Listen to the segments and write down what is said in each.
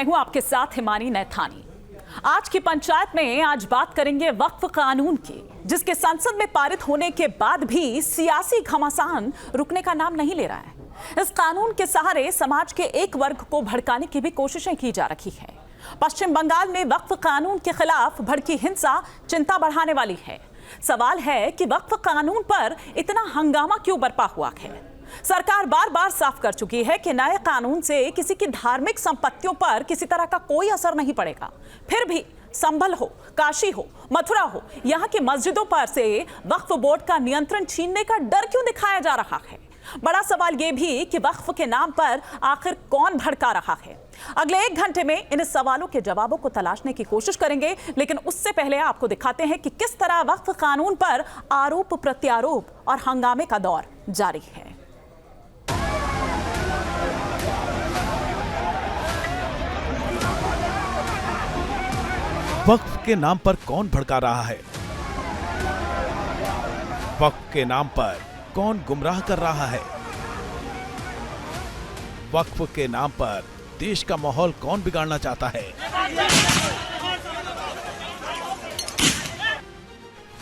मैं हूं आपके साथ हिमानी नैथानी। आज की पंचायत में आज बात करेंगे वक्फ कानून की, जिसके संसद में पारित होने के बाद भी सियासी घमासान रुकने का नाम नहीं ले रहा है। इस कानून के सहारे समाज के एक वर्ग को भड़काने की भी कोशिशें की जा रही है। पश्चिम बंगाल में वक्फ कानून के खिलाफ भड़की हिंसा चिंता बढ़ाने वाली है। सवाल है कि वक्फ कानून पर इतना हंगामा क्यों बरपा हुआ है। सरकार बार बार साफ कर चुकी है कि नए कानून से किसी की धार्मिक संपत्तियों पर किसी तरह का कोई असर नहीं पड़ेगा। फिर भी संभल हो, काशी हो, मथुरा हो, यहाँ की मस्जिदों पर से वक्फ बोर्ड का नियंत्रण छीनने का डर क्यों दिखाया जा रहा है। बड़ा सवाल यह भी कि वक्फ के नाम पर आखिर कौन भड़का रहा है। अगले 1 घंटे में इन सवालों के जवाबों को तलाशने की कोशिश करेंगे, लेकिन उससे पहले आपको दिखाते हैं कि किस तरह वक्फ कानून पर आरोप प्रत्यारोप और हंगामे का दौर जारी है। वक्फ के नाम पर कौन भड़का रहा है? वक्फ के नाम पर कौन गुमराह कर रहा है? वक्फ के नाम पर देश का माहौल कौन बिगाड़ना चाहता है?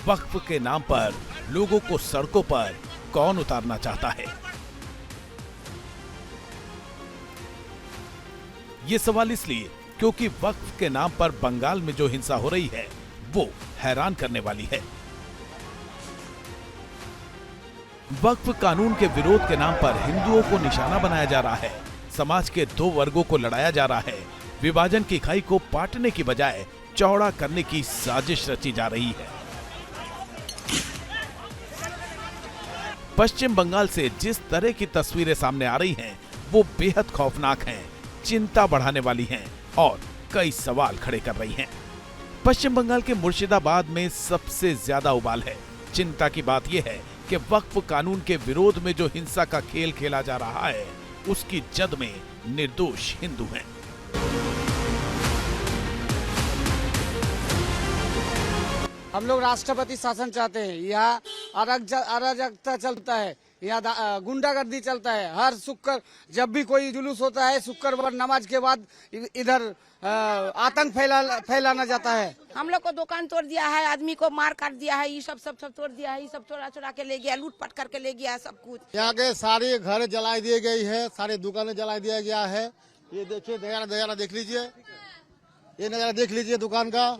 वक्फ के नाम पर लोगों को सड़कों पर कौन उतारना चाहता है? ये सवाल इसलिए क्योंकि वक्फ के नाम पर बंगाल में जो हिंसा हो रही है वो हैरान करने वाली है। वक्फ कानून के विरोध के नाम पर हिंदुओं को निशाना बनाया जा रहा है। समाज के 2 वर्गों को लड़ाया जा रहा है। विभाजन की खाई को पाटने की बजाय चौड़ा करने की साजिश रची जा रही है। पश्चिम बंगाल से जिस तरह की तस्वीरें सामने आ रही हैं, वो बेहद खौफनाक हैं, चिंता बढ़ाने वाली हैं और कई सवाल खड़े कर रही हैं। पश्चिम बंगाल के मुर्शिदाबाद में सबसे ज्यादा उबाल है। चिंता की बात यह है कि वक्फ कानून के विरोध में जो हिंसा का खेल खेला जा रहा है, उसकी जद में निर्दोष हिंदू हैं। हम लोग राष्ट्रपति शासन चाहते हैं। यहाँ अराजकता चलता है, यहाँ गुंडागर्दी चलता है। हर शुक्र जब भी कोई जुलूस होता है, शुक्रवार नमाज के बाद इधर आतंक फैलाना जाता है। हम लोग को दुकान तोड़ दिया है, आदमी को मार काट दिया है, ये सब तोड़ दिया है, ये सब चोरा के ले गया, लूटपाट करके ले गया सब कुछ। यहाँ के सारे घर जला दिए गई है, सारे दुकानें जला दिया गया है। ये देखिए, नजारा देख लीजिए, ये नजारा देख लीजिए दुकान का।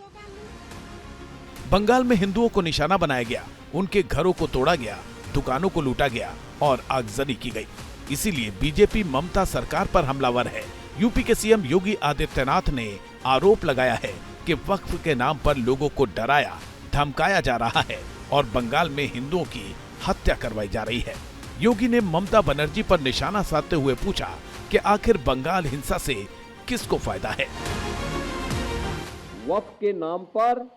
बंगाल में हिंदुओं को निशाना बनाया गया, उनके घरों को तोड़ा गया, दुकानों को लूटा गया और आगजनी की गई। इसीलिए बीजेपी ममता सरकार पर हमलावर है। यूपी के सीएम योगी आदित्यनाथ ने आरोप लगाया है कि वक्फ के नाम पर लोगों को डराया धमकाया जा रहा है और बंगाल में हिंदुओं की हत्या करवाई जा रही है। योगी ने ममता बनर्जी पर निशाना साधते हुए पूछा कि आखिर बंगाल हिंसा से किसको फायदा है। वक्फ के नाम पर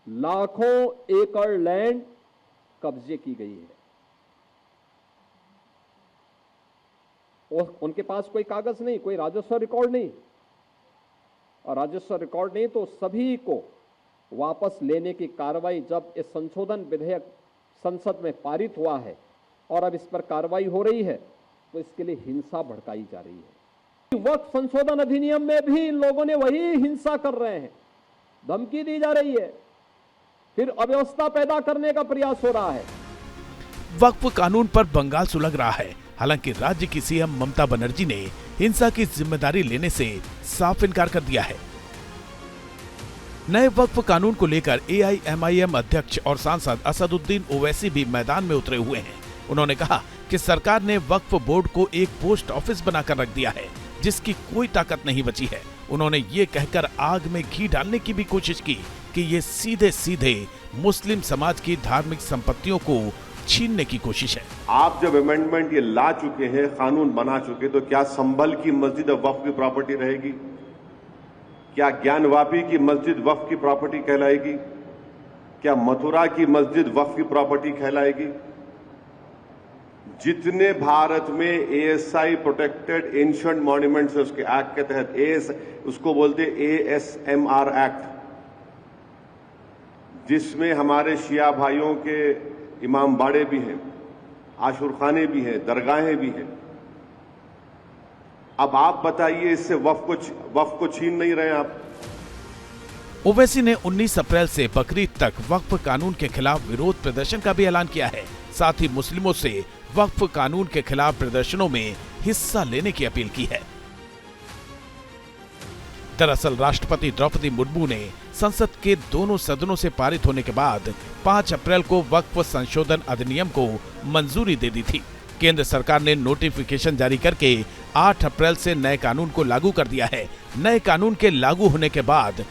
लाखों एकड़ लैंड कब्जे की गई है और उनके पास कोई कागज नहीं, कोई राजस्व रिकॉर्ड नहीं, और राजस्व रिकॉर्ड नहीं तो सभी को वापस लेने की कार्रवाई जब इस संशोधन विधेयक संसद में पारित हुआ है और अब इस पर कार्रवाई हो रही है, तो इसके लिए हिंसा भड़काई जा रही है। वक्फ संशोधन अधिनियम में भी इन लोगों ने वही हिंसा कर रहे हैं, धमकी दी जा रही है, फिर अव्यवस्था पैदा करने का प्रयास हो रहा है। वक्फ कानून पर बंगाल सुलग रहा है। हालांकि राज्य की सीएम ममता बनर्जी ने हिंसा की जिम्मेदारी लेने से साफ इनकार कर दिया है। नए वक्फ कानून को लेकर एआईएमआईएम अध्यक्ष और सांसद असदुद्दीन ओवैसी भी मैदान में उतरे हुए हैं। उन्होंने कहा कि सरकार ने वक्फ बोर्ड को एक पोस्ट ऑफिस बनाकर रख दिया है, जिसकी कोई ताकत नहीं बची है। उन्होंने ये कहकर आग में घी डालने की भी कोशिश की कि ये सीधे सीधे मुस्लिम समाज की धार्मिक संपत्तियों को छीनने की कोशिश है। आप जब अमेंडमेंट ये ला चुके हैं, कानून बना चुके, तो क्या संभल की मस्जिद वक्फ की प्रॉपर्टी रहेगी? क्या ज्ञानवापी की मस्जिद वक्फ की प्रॉपर्टी कहलाएगी? क्या मथुरा की मस्जिद वक्फ की प्रॉपर्टी कहलाएगी? जितने भारत में एएसआई प्रोटेक्टेड एंशिएंट मॉन्यूमेंट्स है, उसके एक्ट के तहत उसको बोलते एएसएमआर एक्ट, जिसमें हमारे शिया भाइयों के इमाम बाड़े भी हैं, आशुर खाने भी हैं, दरगाहें भी हैं। अब आप बताइए, इससे वक्फ को छीन नहीं रहे आप? ओवैसी ने 19 अप्रैल से बकरीद तक वक्फ कानून के खिलाफ विरोध प्रदर्शन का भी ऐलान किया है। साथ ही मुस्लिमों से वक्फ कानून के खिलाफ प्रदर्शनों में हिस्सा लेने की अपील की है। दरअसल राष्ट्रपति द्रौपदी मुर्मू ने संसद के दोनों सदनों से पारित होने के बाद 5 अप्रैल को वक्फ संशोधन अधिनियम को मंजूरी दे दी थी। केंद्र सरकार ने नोटिफिकेशन जारी करके 8 अप्रैल से नए कानून को लागू कर दिया है। नए कानून के लागू होने के बाद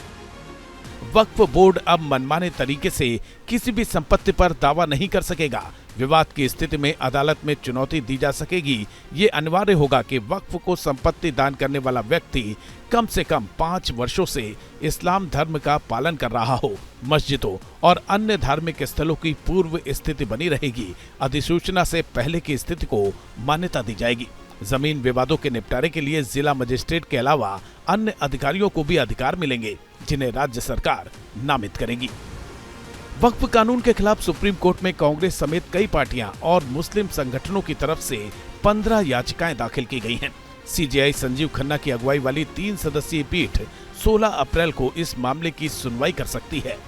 वक्फ बोर्ड अब मनमाने तरीके से किसी भी संपत्ति पर दावा नहीं कर सकेगा। विवाद की स्थिति में अदालत में चुनौती दी जा सकेगी। ये अनिवार्य होगा कि वक्फ को संपत्ति दान करने वाला व्यक्ति कम से कम 5 वर्षों से इस्लाम धर्म का पालन कर रहा हो। मस्जिदों और अन्य धार्मिक स्थलों की पूर्व स्थिति बनी रहेगी। अधिसूचना से पहले की स्थिति को मान्यता दी जाएगी। जमीन विवादों के निपटारे के लिए जिला मजिस्ट्रेट के अलावा अन्य अधिकारियों को भी अधिकार मिलेंगे, जिन्हें राज्य सरकार नामित करेगी। वक्फ कानून के खिलाफ सुप्रीम कोर्ट में कांग्रेस समेत कई पार्टियां और मुस्लिम संगठनों की तरफ से 15 याचिकाएं दाखिल की गई हैं। सीजेआई संजीव खन्ना की अगुवाई वाली 3 सदस्यीय पीठ 16 अप्रैल को इस मामले की सुनवाई कर सकती है।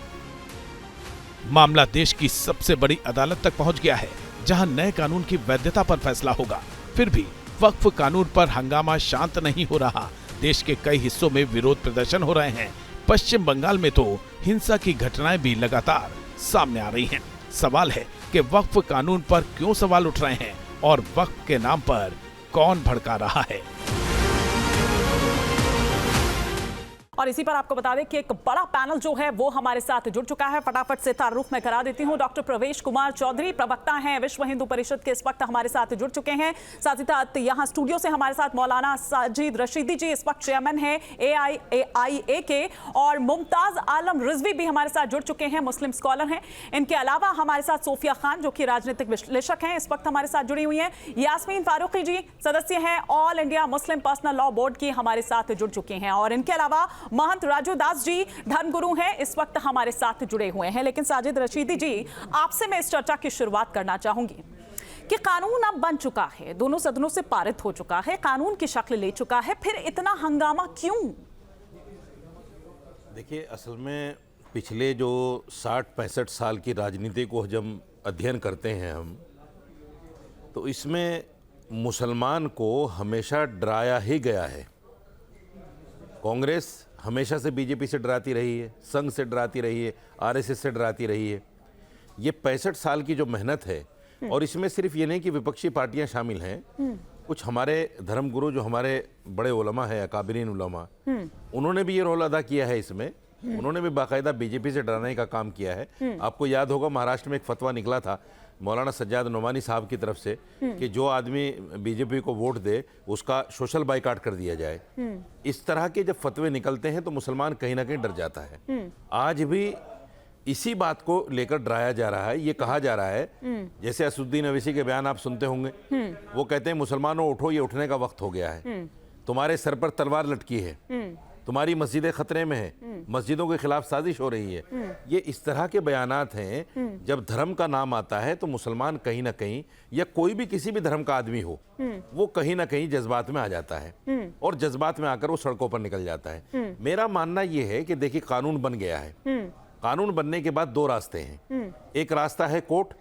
मामला देश की सबसे बड़ी अदालत तक पहुंच गया है, जहां नए कानून की वैधता पर फैसला होगा। फिर भी वक्फ कानून पर हंगामा शांत नहीं हो रहा। देश के कई हिस्सों में विरोध प्रदर्शन हो रहे हैं। पश्चिम बंगाल में तो हिंसा की घटनाएं भी लगातार सामने आ रही हैं। सवाल है कि वक्फ कानून पर क्यों सवाल उठ रहे हैं और वक्फ के नाम पर कौन भड़का रहा है। और इसी पर आपको बता दें कि एक बड़ा पैनल जो है वो हमारे साथ जुड़ चुका है। फटाफट से तारुफ में करा देती हूँ। डॉक्टर प्रवेश कुमार चौधरी प्रवक्ता हैं विश्व हिंदू परिषद के, इस वक्त हमारे साथ जुड़ चुके हैं। साथ ही साथ यहाँ स्टूडियो से हमारे साथ मौलाना साजिद रशीदी जी, इस वक्त चेयरमैन हैं AIAIA के, और मुमताज आलम रिजवी भी हमारे साथ जुड़ चुके हैं, मुस्लिम स्कॉलर हैं। इनके अलावा हमारे साथ सोफिया खान जो कि राजनीतिक विश्लेषक हैं, इस वक्त हमारे साथ जुड़ी हुई हैं। यास्मीन फारूकी जी सदस्य हैं all India Muslim personal law board की, हमारे साथ जुड़ चुके हैं। और इनके अलावा महंत राजू दास जी धर्मगुरु हैं, इस वक्त हमारे साथ जुड़े हुए हैं। लेकिन साजिद रशीदी जी, आपसे मैं इस चर्चा की शुरुआत करना चाहूंगी कि कानून अब बन चुका है, दोनों सदनों से पारित हो चुका है, कानून की शक्ल ले चुका है, फिर इतना हंगामा क्यों? देखिए, असल में पिछले जो 60-65 साल की राजनीति को जब अध्ययन करते हैं हम, तो इसमें मुसलमान को हमेशा डराया ही गया है। कांग्रेस हमेशा से बीजेपी से डराती रही है, संघ से डराती रही है, आरएसएस से डराती रही है। ये 65 साल की जो मेहनत है, और इसमें सिर्फ ये नहीं कि विपक्षी पार्टियां शामिल हैं, कुछ हमारे धर्मगुरु जो हमारे बड़े उलमा है, अकाबिरीन उलमा, उन्होंने भी ये रोल अदा किया है इसमें। उन्होंने भी बाकायदा बीजेपी से डराने का काम किया है। आपको याद होगा महाराष्ट्र में एक फतवा निकला था मौलाना सज्जाद नोमानी साहब की तरफ से कि जो आदमी बीजेपी को वोट दे उसका सोशल बाइकाट कर दिया जाए। इस तरह के जब फतवे निकलते हैं तो मुसलमान कहीं ना कहीं डर जाता है। आज भी इसी बात को लेकर डराया जा रहा है। ये कहा जा रहा है, जैसे असुद्दीन अवैसी के बयान आप सुनते होंगे, वो कहते हैं मुसलमानों उठो, ये उठने का वक्त हो गया है, तुम्हारे सर पर तलवार लटकी है, तुम्हारी मस्जिदें खतरे में हैं, मस्जिदों के खिलाफ साजिश हो रही है। ये इस तरह के बयानात हैं। जब धर्म का नाम आता है तो मुसलमान कहीं ना कहीं, या कोई भी किसी भी धर्म का आदमी हो, वो कहीं ना कहीं जज्बात में आ जाता है, और जज्बात में आकर वो सड़कों पर निकल जाता है। मेरा मानना ये है कि देखिए, कानून बन गया है। कानून बनने के बाद 2 रास्ते हैं। एक रास्ता है कोर्ट,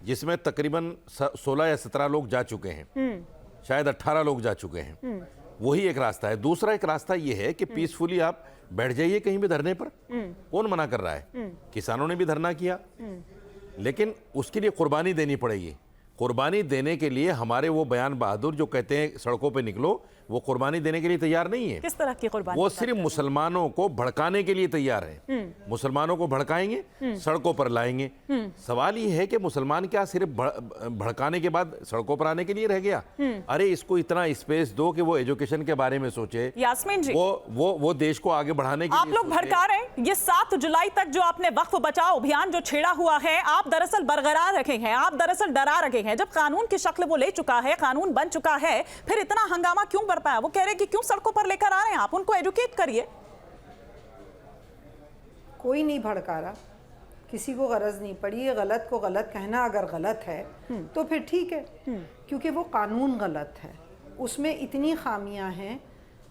जिसमें तकरीबन 16 या 17 लोग जा चुके हैं, शायद 18 लोग जा चुके हैं, वही एक रास्ता है। दूसरा एक रास्ता ये है कि पीसफुली आप बैठ जाइए कहीं भी धरने पर। कौन मना कर रहा है? किसानों ने भी धरना किया, लेकिन उसके लिए कुर्बानी देनी पड़ेगी। कुर्बानी देने के लिए हमारे वो बयान बहादुर जो कहते हैं सड़कों पे निकलो, वो कुर्बानी देने के लिए तैयार नहीं है। किस तरह की कुर्बानी? वो सिर्फ मुसलमानों को भड़काने के लिए तैयार है। मुसलमानों को भड़काएंगे, सड़कों पर लाएंगे। सवाल ये है कि मुसलमान क्या सिर्फ भड़काने के बाद सड़कों पर आने के लिए रह गया? अरे इसको इतना स्पेस दो कि वो एजुकेशन के बारे में सोचे। यास्मीन जी, वो देश को आगे बढ़ाने के आप लोग भड़का रहे हैं। ये 7 जुलाई तक जो आपने वक्फ बचाओ अभियान जो छेड़ा हुआ है, आप दरअसल बरकरार रखे हैं, आप दरअसल डरा रखे हैं। जब कानून की शक्ल वो ले चुका है, कानून बन चुका है, फिर इतना हंगामा क्यों बढ़ पाया? वो कह रहे हैं कि क्यों सड़कों पर लेकर आ रहे हैं आप, उनको एजुकेट करिए। कोई नहीं भड़का रहा, किसी को गरज नहीं पड़ी। ये गलत को गलत कहना अगर गलत है तो फिर ठीक है, क्योंकि वो कानून गलत है। उसमें इतनी खामियां हैं,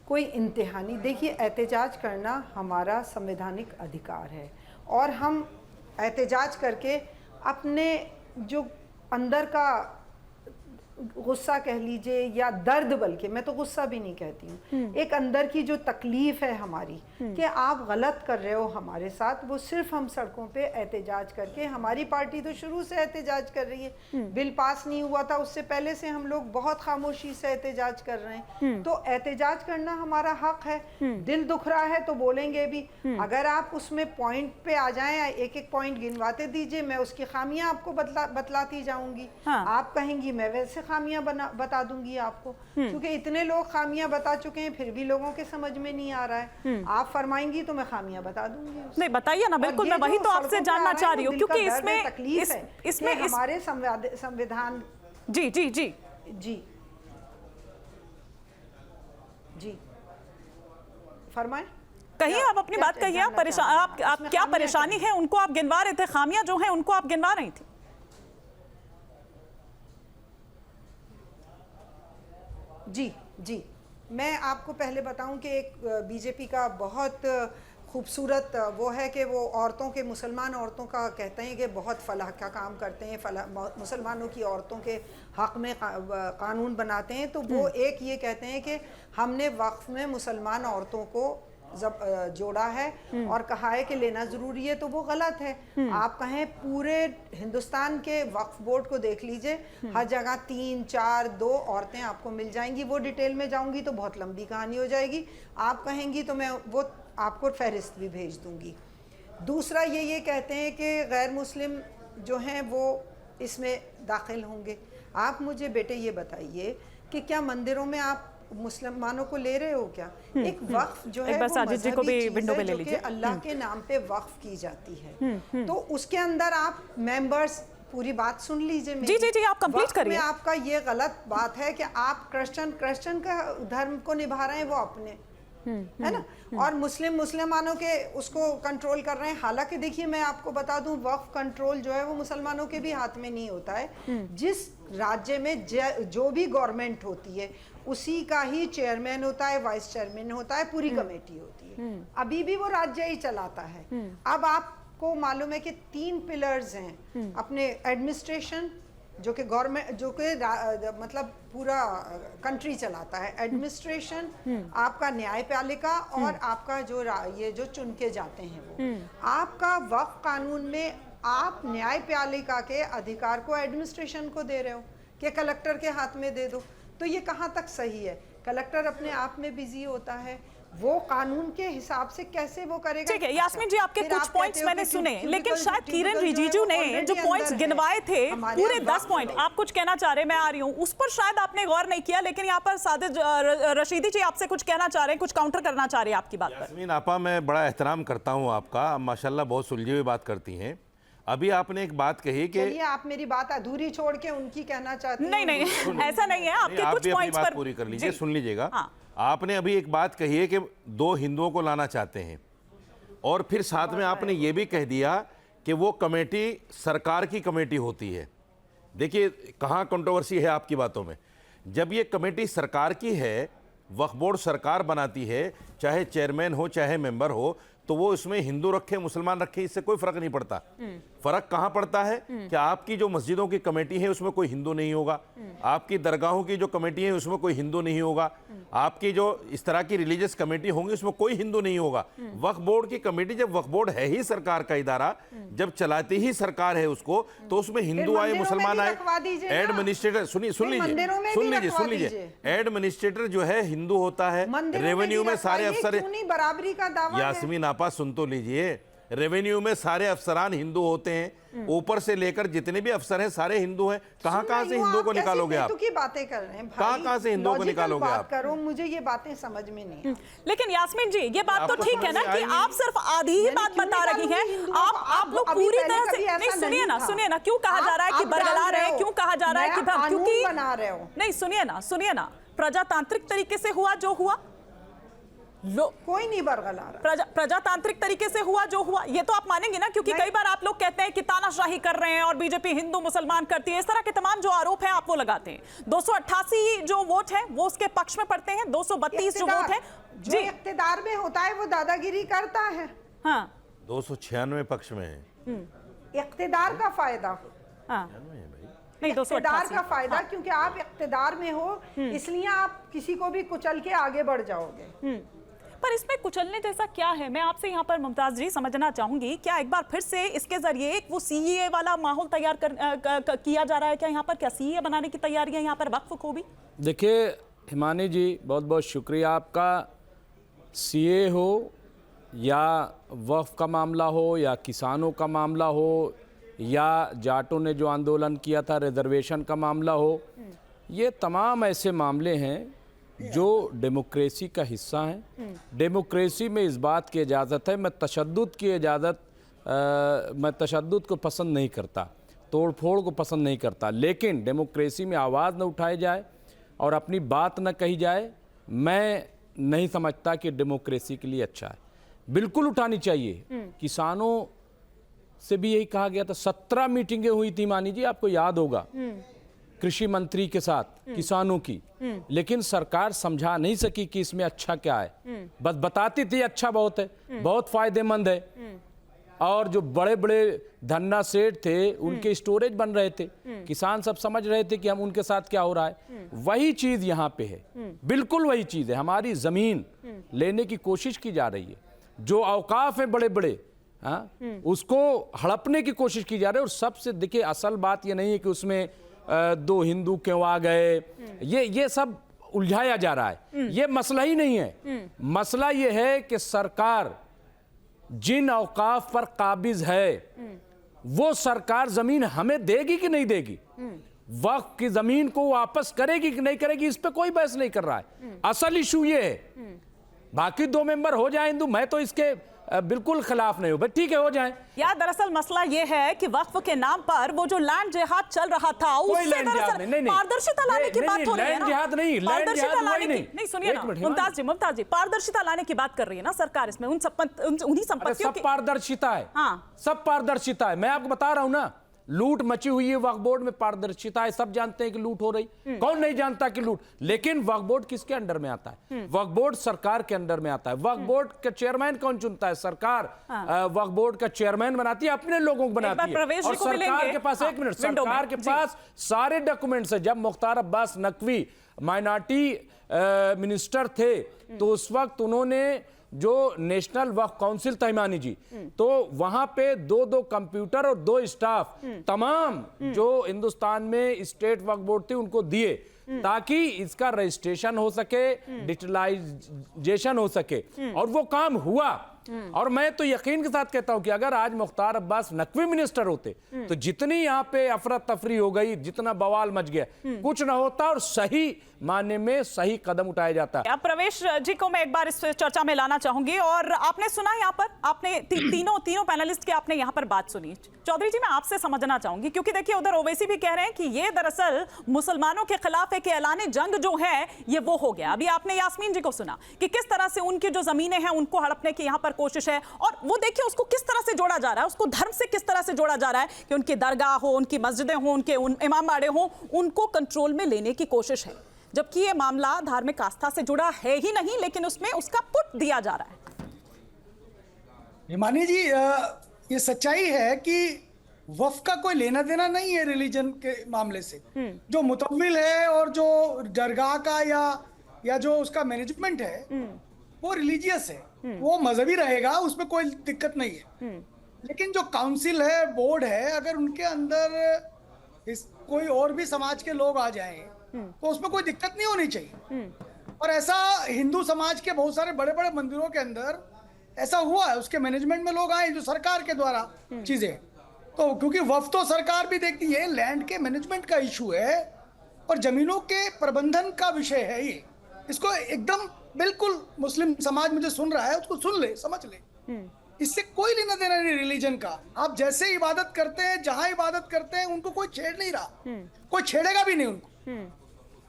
कोई इंतहा नहीं। देखिए, एहतजाज करना हमारा संवैधानिक अधिकार है और हम एहतजाज करके अपने जो अंदर का गुस्सा कह लीजिए या दर्द, बल्कि मैं तो गुस्सा भी नहीं कहती हूँ, एक अंदर की जो तकलीफ है हमारी कि आप गलत कर रहे हो हमारे साथ, वो सिर्फ हम सड़कों पे एहतजाज करके, हमारी पार्टी तो शुरू से एहतजाज कर रही है, बिल पास नहीं हुआ था उससे पहले से हम लोग बहुत खामोशी से एहतजाज कर रहे हैं। तो एहतजाज करना हमारा हक है, दिल दुख रहा है तो बोलेंगे भी। अगर आप उसमें पॉइंट पे आ जाएं, एक एक पॉइंट गिनवाते दीजिए, मैं उसकी खामियां आपको बतलाती जाऊंगी। आप कहेंगी मैं वैसे खामियां बता दूंगी आपको, क्योंकि इतने लोग खामियां बता चुके हैं फिर भी लोगों के समझ में नहीं आ रहा है। आप फरमाएंगी तो मैं खामियां बता दूंगी। नहीं बताइए ना, बिल्कुल, मैं वही तो आपसे जानना चाह रही हूँ, क्योंकि इसमें तकलीफ है, इसमें हमारे संविधान। जी जी जी जी जी फरमाएं, कहिए, आप अपनी बात कहिए। आप परेशान, आप क्या परेशानी है उनको आप गिनवा रहे थे, खामियां जो हैं उनको आप गिनवा रही थी। जी जी, मैं आपको पहले बताऊं कि एक बीजेपी का बहुत खूबसूरत वो है कि वो औरतों के, मुसलमान औरतों का कहते हैं कि बहुत फलाह का काम करते हैं, मुसलमानों की औरतों के हक़ में कानून बनाते हैं। तो वो एक ये कहते हैं कि हमने वक्फ में मुसलमान औरतों को जोड़ा है और कहा है कि लेना ज़रूरी है, तो वो गलत है। आप कहें पूरे हिंदुस्तान के वक्फ बोर्ड को देख लीजिए, हर जगह 3, 4, 2 औरतें आपको मिल जाएंगी। वो डिटेल में जाऊंगी तो बहुत लंबी कहानी हो जाएगी, आप कहेंगी तो मैं वो आपको फहरिस्त भी भेज दूंगी। दूसरा ये कहते हैं कि गैर मुस्लिम जो हैं वो इसमें दाखिल होंगे। आप मुझे बेटे ये बताइए कि क्या मंदिरों में आप मुसलमानों को ले रहे हो क्या? एक वक्फ जो है वो मजहबी चीज़ है जो कि अल्लाह के नाम पे वक्फ की जाती है। तो उसके अंदर आप मेंबर्स, पूरी बात सुन लीजिए मेरी। जी जी जी, आप कंप्लीट करिए। आपका ये गलत बात है कि आप क्रिश्चियन का धर्म को निभा रहे हैं, वो अपने है ना, और मुसलमानों के उसको कंट्रोल कर रहे हैं। हालांकि देखिए, मैं आपको बता दूं, वक्फ कंट्रोल जो है वो मुसलमानों के भी हाथ में नहीं होता है। जिस राज्य में जो भी गवर्नमेंट होती है उसी का ही चेयरमैन होता है, वाइस चेयरमैन होता है, पूरी कमेटी होती है। अभी भी वो राज्य ही चलाता है। अब आपको मालूम है कि 3 पिलर्स हैं अपने एडमिनिस्ट्रेशन, जो कि गवर्नमेंट, जो कि मतलब पूरा कंट्री चलाता है। एडमिनिस्ट्रेशन, आपका न्यायपालिका और आपका जो ये जो चुन के जाते हैं वो। आपका वक्फ कानून में आप न्यायपालिका के अधिकार को एडमिनिस्ट्रेशन को दे रहे हो कि कलेक्टर के हाथ में दे दो। तो ये कहाँ तक सही है? कलेक्टर अपने आप में बिजी होता है, वो कानून के हिसाब से कैसे वो करेगा? ठीक है यास्मीन जी, आपके कुछ पॉइंट्स मैंने सुने, लेकिन शायद किरण रिजिजू ने जो पॉइंट्स गिनवाए थे पूरे 10 पॉइंट, आप कुछ कहना चाह रहे हैं, मैं आ रही हूँ उस पर, शायद आपने गौर नहीं किया, लेकिन यहाँ पर सादिद रशीदी जी आपसे कुछ कहना चाह रहे हैं, कुछ काउंटर करना चाह रहे हैं आपकी बात पर। यास्मीन आपा, मैं बड़ा एहतराम करता हूँ आपका, माशाल्लाह बहुत सुलझी हुई बात करती हैं। अभी आपने एक बात कही कि चलिए आप मेरी बात अधूरी छोड़ के उनकी कहना चाहती हैं। नहीं ऐसा नहीं है, आपके कुछ पॉइंट्स पर पूरी कर लीजिए, सुन लीजिएगा। आपने अभी एक बात कही है कि 2 हिंदुओं को लाना चाहते हैं, और फिर साथ में आपने ये भी कह दिया कि वो कमेटी सरकार की कमेटी होती है। देखिए कहाँ कंट्रोवर्सी है आपकी बातों में। जब ये कमेटी सरकार की है, वक्फ बोर्ड सरकार बनाती है, चाहे चेयरमैन हो चाहे मेंबर हो, तो वो इसमें हिंदू रखे मुसलमान रखे इससे कोई फर्क नहीं पड़ता। फर्क कहाँ पड़ता है कि आपकी जो मस्जिदों की कमेटी है उसमें कोई हिंदू नहीं होगा, आपकी दरगाहों की जो कमेटी है उसमें कोई हिंदू नहीं होगा, आपकी जो इस तरह की रिलीजियस कमेटी होंगी उसमें कोई हिंदू नहीं होगा। वक्फ बोर्ड की कमेटी, जब वक्फ बोर्ड है ही सरकार का इदारा, जब चलाती ही सरकार है उसको, तो उसमें हिंदू आए मुसलमान आए, एडमिनिस्ट्रेटर सुन लीजिए, एडमिनिस्ट्रेटर जो है हिंदू होता है, रेवेन्यू में सारे अफसर, बराबरी का दावा। यास्मीन आपा सुन तो लीजिए, रेवेन्यू में सारे अफसरान हिंदू होते हैं, ऊपर से लेकर जितने भी अफसर हैं सारे हिंदू हैं। कहाँ से हिंदुओं को निकालोगे आप? की बातें कर रहे हैं, कहाँ से हिंदुओं को निकालोगे आप? करो, मुझे ये बातें समझ में नहीं। लेकिन यास्मीन जी, ये बात तो ठीक है ना कि आप सिर्फ आधी ही बात बता रही हैं, आप लोग पूरी तरह से नहीं। सुनिए ना, क्यों कहा जा रहा है कि बरगला रहे हैं, क्यों कहा जा रहा है कि क्योंकि बना रहे हो? नहीं, सुनिए ना, प्रजातांत्रिक तरीके से हुआ जो हुआ, कोई नहीं बरगला रहा। प्रजातांत्रिक तरीके से हुआ जो हुआ, ये तो आप मानेंगे ना, क्योंकि कई बार आप लोग कहते हैं कि तानाशाही कर रहे हैं और बीजेपी हिंदू मुसलमान करती है, इस तरह के तमाम जो आरोप हैं आप वो लगाते हैं। 288 जो वोट है वो उसके पक्ष में पड़ते हैं, 232 जो वोट है जो इख्तिदार में होता है वो दादागिरी करता है। हाँ, 296 पक्ष में है। इख्तिदार का फायदा, हाँ, नहीं, इख्तिदार का फायदा, क्योंकि आप इख्तिदार में हो इसलिए आप किसी को भी कुचल के आगे बढ़ जाओगे। पर इसमें कुचलने जैसा क्या है? मैं आपसे यहाँ पर मुमताज जी समझना चाहूंगी, क्या एक बार फिर से इसके जरिए एक वो सीए वाला माहौल तैयार किया जा रहा है क्या यहाँ पर? क्या सीए बनाने की तैयारियां यहाँ पर वक्फ को भी? देखिए हिमानी जी, बहुत बहुत शुक्रिया आपका। सीए हो या वक्फ का मामला हो या किसानों का मामला हो या जाटों ने जो आंदोलन किया था रिजर्वेशन का मामला हो, ये तमाम ऐसे मामले हैं जो डेमोक्रेसी का हिस्सा हैं। डेमोक्रेसी में इस बात की इजाज़त है, मैं तशद्दुद को पसंद नहीं करता, तोड़फोड़ को पसंद नहीं करता, लेकिन डेमोक्रेसी में आवाज़ न उठाई जाए और अपनी बात न कही जाए, मैं नहीं समझता कि डेमोक्रेसी के लिए अच्छा है। बिल्कुल उठानी चाहिए। किसानों से भी यही कहा गया था, 17 मीटिंगें हुई थी मानी जी, आपको याद होगा, कृषि मंत्री के साथ किसानों की, लेकिन सरकार समझा नहीं सकी कि इसमें अच्छा क्या है। बस बताती थी अच्छा बहुत है, बहुत फायदेमंद है, और जो बड़े बड़े धन्ना सेठ थे उनके स्टोरेज बन रहे थे, किसान सब समझ रहे थे कि हम उनके साथ क्या हो रहा है। वही चीज यहाँ पे है, बिल्कुल वही चीज है। हमारी जमीन लेने की कोशिश की जा रही है, जो औकाफ है बड़े बड़े, हाँ, उसको हड़पने की कोशिश की जा रही है। और सबसे देखिए असल बात ये नहीं है कि उसमें दो हिंदू क्यों आ गए, ये सब उलझाया जा रहा है। ये मसला ही नहीं है। मसला ये है कि सरकार जिन औकाफ पर काबिज है वो सरकार जमीन हमें देगी कि नहीं देगी, वक्फ की जमीन को वापस करेगी कि नहीं करेगी, इस पे कोई बहस नहीं कर रहा है। असल इशू ये है। बाकी 2 मेंबर हो जाए हिंदू, मैं तो इसके बिल्कुल खिलाफ नहीं हूं, भाई ठीक है हो जाए। यार दरअसल मसला ये है कि वक्फ के नाम पर वो जो लैंड जिहाद चल रहा था, उससे दरअसल पारदर्शिता लाने की बात हो रही है ना। जिहाद नहीं, पारदर्शिता लाने की नहीं, सुनिए ना मुमताज जी, पारदर्शिता लाने की बात कर रही है ना सरकार इसमें, उन्हीं संपत्तियों की। सब पारदर्शिता है, हाँ, सब पारदर्शिता है। मैं आपको बता रहा हूं ना, लूट मची हुई है, वक्फ बोर्ड में पारदर्शिता है, सब जानते हैं कि लूट हो रही। कौन नहीं जानता कि लूट, लेकिन वक्फ बोर्ड किसके अंडर में आता है? वक्फ बोर्ड सरकार के अंडर में आता है। वक्फ बोर्ड का चेयरमैन कौन चुनता है? सरकार वक्फ बोर्ड का चेयरमैन बनाती है, अपने लोगों को बनाती है। और सरकार के पास, एक मिनट, सरकार के पास सारे डॉक्यूमेंट्स है। जब मुख्तार अब्बास नकवी माइनॉरिटी मिनिस्टर थे तो उस वक्त उन्होंने जो नेशनल वक्फ काउंसिल था हिमानी जी, तो वहां पे 2 कंप्यूटर और 2 स्टाफ तमाम जो हिंदुस्तान में स्टेट वक्फ बोर्ड थी उनको दिए, ताकि इसका रजिस्ट्रेशन हो सके, डिजिटलाइजेशन हो सके, और वो काम हुआ। और मैं तो यकीन के साथ कहता हूं कि अगर आज मुख्तार अब्बास नकवी मिनिस्टर होते तो जितनी यहाँ पे अफरा तफरी हो गई, जितना बवाल मच गया, कुछ ना होता और सही माने में सही कदम उठाया जाता। अब प्रवेश जी को मैं एक बार इस चर्चा में लाना चाहूंगी, और आपने सुना यहाँ पर, आपने तीनों पैनलिस्ट की आपने यहाँ पर बात सुनी। चौधरी जी, मैं आपसे समझना चाहूंगी, क्योंकि देखिए उधर ओवैसी भी कह रहे हैं कि ये दरअसल मुसलमानों के खिलाफ एक ऐलान जंग जो है ये वो हो गया। अभी आपने यास्मीन जी को सुना कि किस तरह से उनकी जो जमीनें हैं उनको हड़पने की यहाँ पर कोशिश है, और वो देखिए उसको किस तरह से जोड़ा जा रहा है, उसको धर्म से किस तरह से जोड़ा जा रहा है कि उनकी दरगाह हो, उनकी मस्जिदें हो, उनके इमाम बाड़े हो, उनको कंट्रोल में लेने की कोशिश है, जबकि ये मामला धार्मिक आस्था से जुड़ा है ही नहीं, लेकिन उसमें उसका पुट दिया जा रहा है। हिमानी जी, ये सच्चाई है कि वक्फ का कोई लेना देना नहीं है रिलीजन के मामले से। जो मुतव्विल है और जो दरगाह का या जो उसका मैनेजमेंट है वो रिलीजियस है, वो मजहबी रहेगा, उसमें कोई दिक्कत नहीं है। लेकिन जो काउंसिल है, बोर्ड है, अगर उनके अंदर कोई और भी समाज के लोग आ जाएं तो उसमें कोई दिक्कत नहीं होनी चाहिए। और ऐसा हिंदू समाज के बहुत सारे बड़े बड़े मंदिरों के अंदर ऐसा हुआ है, उसके मैनेजमेंट में लोग आए जो सरकार के द्वारा चीजें, तो क्योंकि वक्फ तो सरकार भी देखती है, लैंड के मैनेजमेंट का इशू है और जमीनों के प्रबंधन का विषय है ये। इसको एकदम बिल्कुल मुस्लिम समाज मुझे सुन रहा है, उसको सुन ले, समझ ले, इससे कोई लेना देना नहीं रिलीजन का। आप जैसे इबादत करते हैं, जहां इबादत करते हैं, उनको कोई छेड़ नहीं रहा, कोई छेड़ेगा भी नहीं उनको।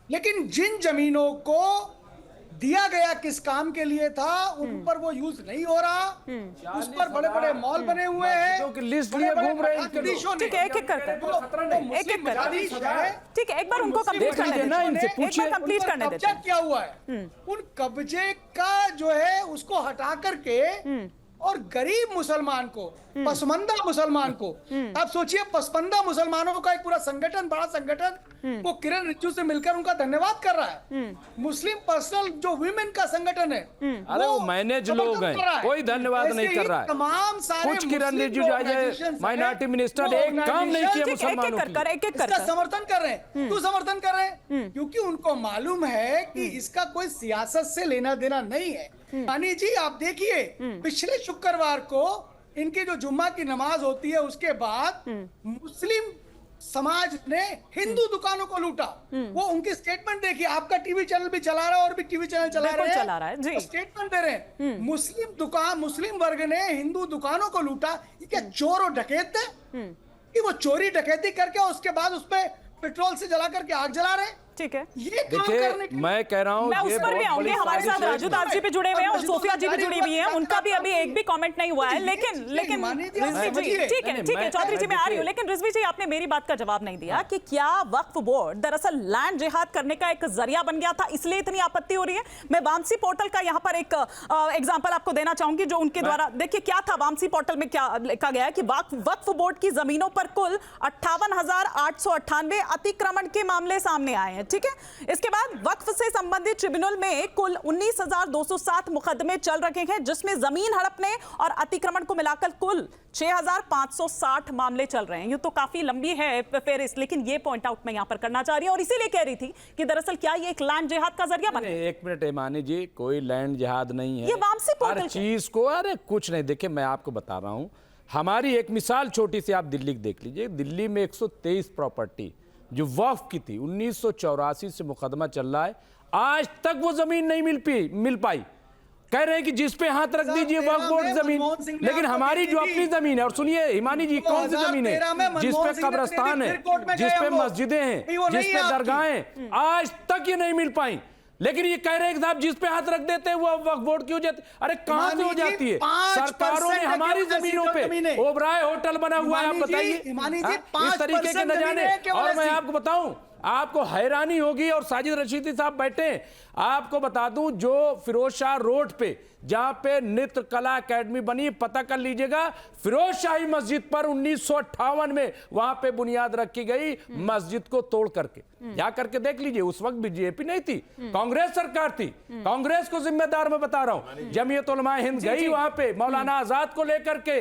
लेकिन जिन जमीनों को दिया गया किस काम के लिए था, उन पर वो यूज नहीं हो रहा, उस पर बड़े बड़े मॉल बने हुए हैं, लिस्ट लिए घूम रहे हैं। ठीक है, एक एक करके ठीक है, एक बार उनको कंप्लीट करने देना, इनसे पूछिए, कंप्लीट करने देते हैं। क्या हुआ है, उन कब्जे का जो है उसको हटा करके और गरीब मुसलमान को, पसमंदा मुसलमान को, आप सोचिए पसमंदा मुसलमानों का एक पूरा संगठन, बड़ा संगठन, वो किरण रिजिजू से मिलकर उनका धन्यवाद कर रहा है। मुस्लिम पर्सनल जो विमेन का संगठन है, अरे वो मैनेज लोग हैं, कोई धन्यवाद नहीं कर रहा है। तमाम सारे कुछ किरण रिजिजू माइनॉरिटी मिनिस्टर एक काम नहीं किया मुसलमानों की, समर्थन कर रहे हैं। क्यों समर्थन कर रहे हैं? क्योंकि उनको मालूम है कि इसका कोई सियासत से लेना देना नहीं है। रानी जी आप देखिए, पिछले शुक्रवार को इनकी जो जुम्मा की नमाज होती है, उसके बाद मुस्लिम समाज ने हिंदू दुकानों को लूटा। वो उनकी स्टेटमेंट देखिए, आपका टीवी चैनल भी चला रहा है और भी टीवी चैनल चला रहे हैं, जी स्टेटमेंट दे रहे हैं। मुस्लिम वर्ग ने हिंदू दुकानों को लूटा। ये क्या चोर और डकैत थे कि वो चोरी डकैती करके उसके बाद उसमें पेट्रोल से जला करके आग जला रहे हैं? ठीक है, ये देखिए मैं कह रहा हूँ, मैं उस पर भी आऊंगी। हमारे साथ राजू दास जी भी जुड़े हुए हैं और सोफिया जी भी जुड़ी हुई हैं, उनका भी अभी एक भी कमेंट नहीं हुआ है। लेकिन रिजवी जी, ठीक है चौधरी जी मैं आ रही हूँ, लेकिन रिजवी जी आपने मेरी बात का जवाब नहीं दिया कि क्या वक्फ बोर्ड दरअसल लैंड जिहाद करने का एक जरिया बन गया था, इसलिए इतनी आपत्ति हो रही है? मैं वामसी पोर्टल का यहाँ पर एक एग्जाम्पल आपको देना चाहूंगी, जो उनके द्वारा, देखिए क्या था वामसी पोर्टल में, क्या लिखा गया है कि वक्फ बोर्ड की जमीनों पर कुल 58,898 अतिक्रमण के मामले सामने आए हैं। ठीक है, इसके बाद वक्फ से संबंधित ट्रिब्यूनल में कुल 19,207 मुकदमे चल रहे हैं, जिसमें जमीन हड़पने और अतिक्रमण को मिलाकर कुल 6,560 मामले चल रहे हैं। ये तो काफी लंबी है फेरिस्त, लेकिन ये पॉइंट आउट मैं यहां पर करना चाह रही हूं और इसीलिए कह रही थी कि दरअसल क्या ये एक लैंड जिहाद का जरिया बने? एक मिनट मानी जी, कोई लैंड जिहाद नहीं है, ये वामसी पोर्टल हर चीज को, अरे कुछ नहीं। देखिए मैं आपको बता रहा हूं, हमारी एक मिसाल छोटी सी आप दिल्ली की देख लीजिए। दिल्ली में 123 प्रॉपर्टी जो वक्फ की थी, 1984 से मुकदमा चल रहा है, आज तक वो जमीन नहीं मिल पाई। कह रहे हैं कि जिस पे हाथ रख दीजिए वक्फ बोर्ड जमीन, लेकिन हमारी जो अपनी जमीन है, और सुनिए हिमानी जी, कौन सी जमीन है जिस पे कब्रिस्तान है, जिस पे मस्जिदें हैं, जिस पे दरगाहें, आज तक ये नहीं मिल पाई। लेकिन ये कह रहे हैं साहब जिस पे हाथ रख देते हैं वो वक्फ बोर्ड की हो जाती। अरे कहां से हो जाती है? सरकारों ने हमारी जमीनों पे ओबराय होटल बना हुआ है, आप बताइए इस तरीके के न जाने। और मैं आपको बताऊं, आपको हैरानी होगी, और साजिद रशीदी साहब बैठे हैं, आपको बता दूं, जो फिरोज शाह रोड पे जहां पे नृत्य कला एकेडमी बनी, पता कर लीजिएगा, फिरोज शाही मस्जिद पर 1958 में वहां पे बुनियाद रखी गई, मस्जिद को तोड़ करके। जा करके देख लीजिए, उस वक्त बीजेपी नहीं थी, कांग्रेस सरकार थी। कांग्रेस को जिम्मेदार मैं बता रहा हूं, जमीयत उलमा हिंद गई वहां पे मौलाना आजाद को लेकर के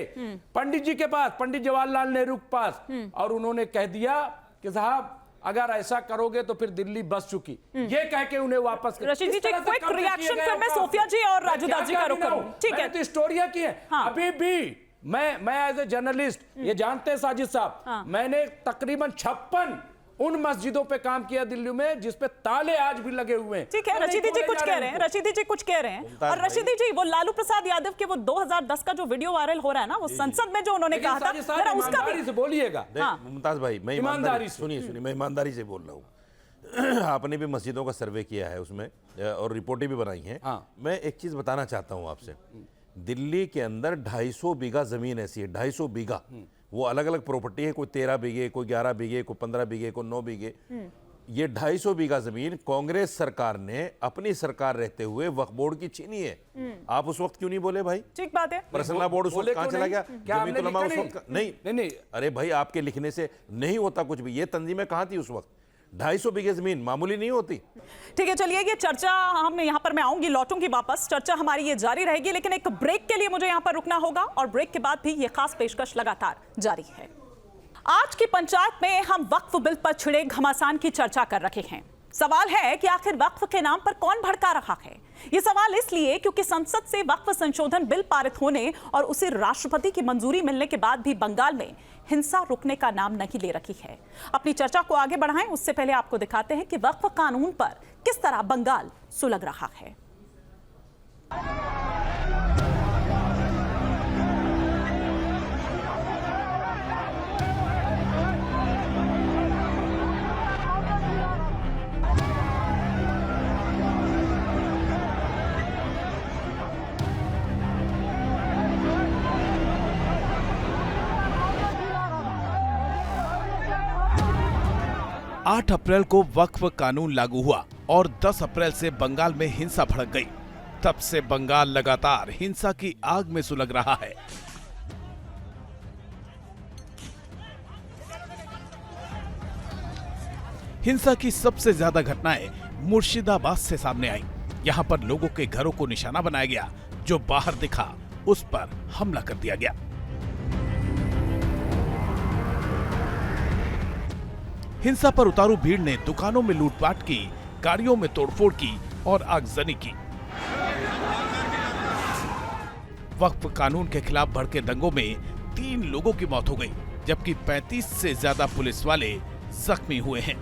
पंडित जी के पास, पंडित जवाहरलाल नेहरू के पास, और उन्होंने कह दिया कि साहब अगर ऐसा करोगे तो फिर दिल्ली बस चुकी, ये कह के उन्हें वापस कर। रशीद जी क्विक रिएक्शन, फिर मैं सोफिया जी और राजू दास जी का रुख करूं। ठीक है, तो स्टोरियां की है। हाँ। अभी भी मैं एज ए जर्नलिस्ट, ये जानते हैं साजिद साहब, हाँ। मैंने तकरीबन 56 उन मस्जिदों पे काम किया दिल्ली में जिसपे ताले आज भी लगे हुए हैं। ठीक है, रशीदी जी कुछ कह रहे हैं, रशीदी जी कुछ कह रहे हैं। और रशीदी जी, वो लालू प्रसाद यादव के वो 2010 का जो वीडियो वायरल हो रहा है ना, वो संसद में जो उन्होंने कहा था, जरा उसका भी से बोलिएगा। मुमताज भाई, मैं ईमानदारी, सुनिए मैं ईमानदारी से बोल रहा हूँ। आपने भी मस्जिदों का सर्वे किया है उसमें, और रिपोर्टें भी बनाई हैं। मैं एक चीज बताना चाहता हूँ आपसे, दिल्ली के अंदर 250 बीघा जमीन ऐसी है, 250 बीघा, वो अलग अलग प्रॉपर्टी है, कोई 13 बीघे, कोई 11 बीघे, कोई 15 बीघे, कोई 9 बीघे। ये 250 बीघा जमीन कांग्रेस सरकार ने अपनी सरकार रहते हुए वक्फ बोर्ड की छीनी है। आप उस वक्त क्यों नहीं बोले भाई? ठीक बात है, पर्सनल बोर्ड उस वक्त कहां चला गया? जमीन तो लमा उस वक्त नहीं। अरे भाई आपके लिखने से नहीं होता कुछ भी। ये तंजीमें कहां थी उस वक्त? 250 बीघे जमीन मामूली नहीं होती। ठीक है, चलिए ये चर्चा हम यहाँ पर मैं आऊंगी, लौटूंगी वापस, चर्चा हमारी ये जारी रहेगी, लेकिन एक ब्रेक के लिए मुझे यहाँ पर रुकना होगा और ब्रेक के बाद भी ये खास पेशकश लगातार जारी है। आज की पंचायत में हम वक्फ बिल पर छिड़े घमासान की चर्चा कर रहे हैं। सवाल है कि आखिर वक्फ के नाम पर कौन भड़का रहा है? ये सवाल इसलिए क्योंकि संसद से वक्फ संशोधन बिल पारित होने और उसे राष्ट्रपति की मंजूरी मिलने के बाद भी बंगाल में हिंसा रुकने का नाम नहीं ले रही है। अपनी चर्चा को आगे बढ़ाएं, उससे पहले आपको दिखाते हैं कि वक्फ कानून पर किस तरह बंगाल सुलग रहा है। 8 अप्रैल को वक्फ कानून लागू हुआ और 10 अप्रैल से बंगाल में हिंसा भड़क गई। तब से बंगाल लगातार हिंसा की आग में सुलग रहा है। हिंसा की सबसे ज्यादा घटनाएं मुर्शिदाबाद से सामने आई। यहाँ पर लोगों के घरों को निशाना बनाया गया, जो बाहर दिखा उस पर हमला कर दिया गया। हिंसा पर उतारू भीड़ ने दुकानों में लूटपाट की, गाड़ियों में तोड़फोड़ की और आगजनी की। वक्फ कानून के खिलाफ भड़के दंगों में 3 लोगों की मौत हो गई, जबकि 35 से ज्यादा पुलिस वाले जख्मी हुए हैं।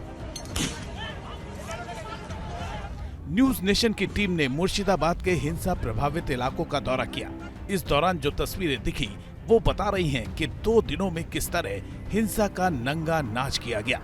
न्यूज नेशन की टीम ने मुर्शिदाबाद के हिंसा प्रभावित इलाकों का दौरा किया। इस दौरान जो तस्वीरें दिखी वो बता रही हैं कि 2 दिनों में किस तरह हिंसा का नंगा नाच किया गया।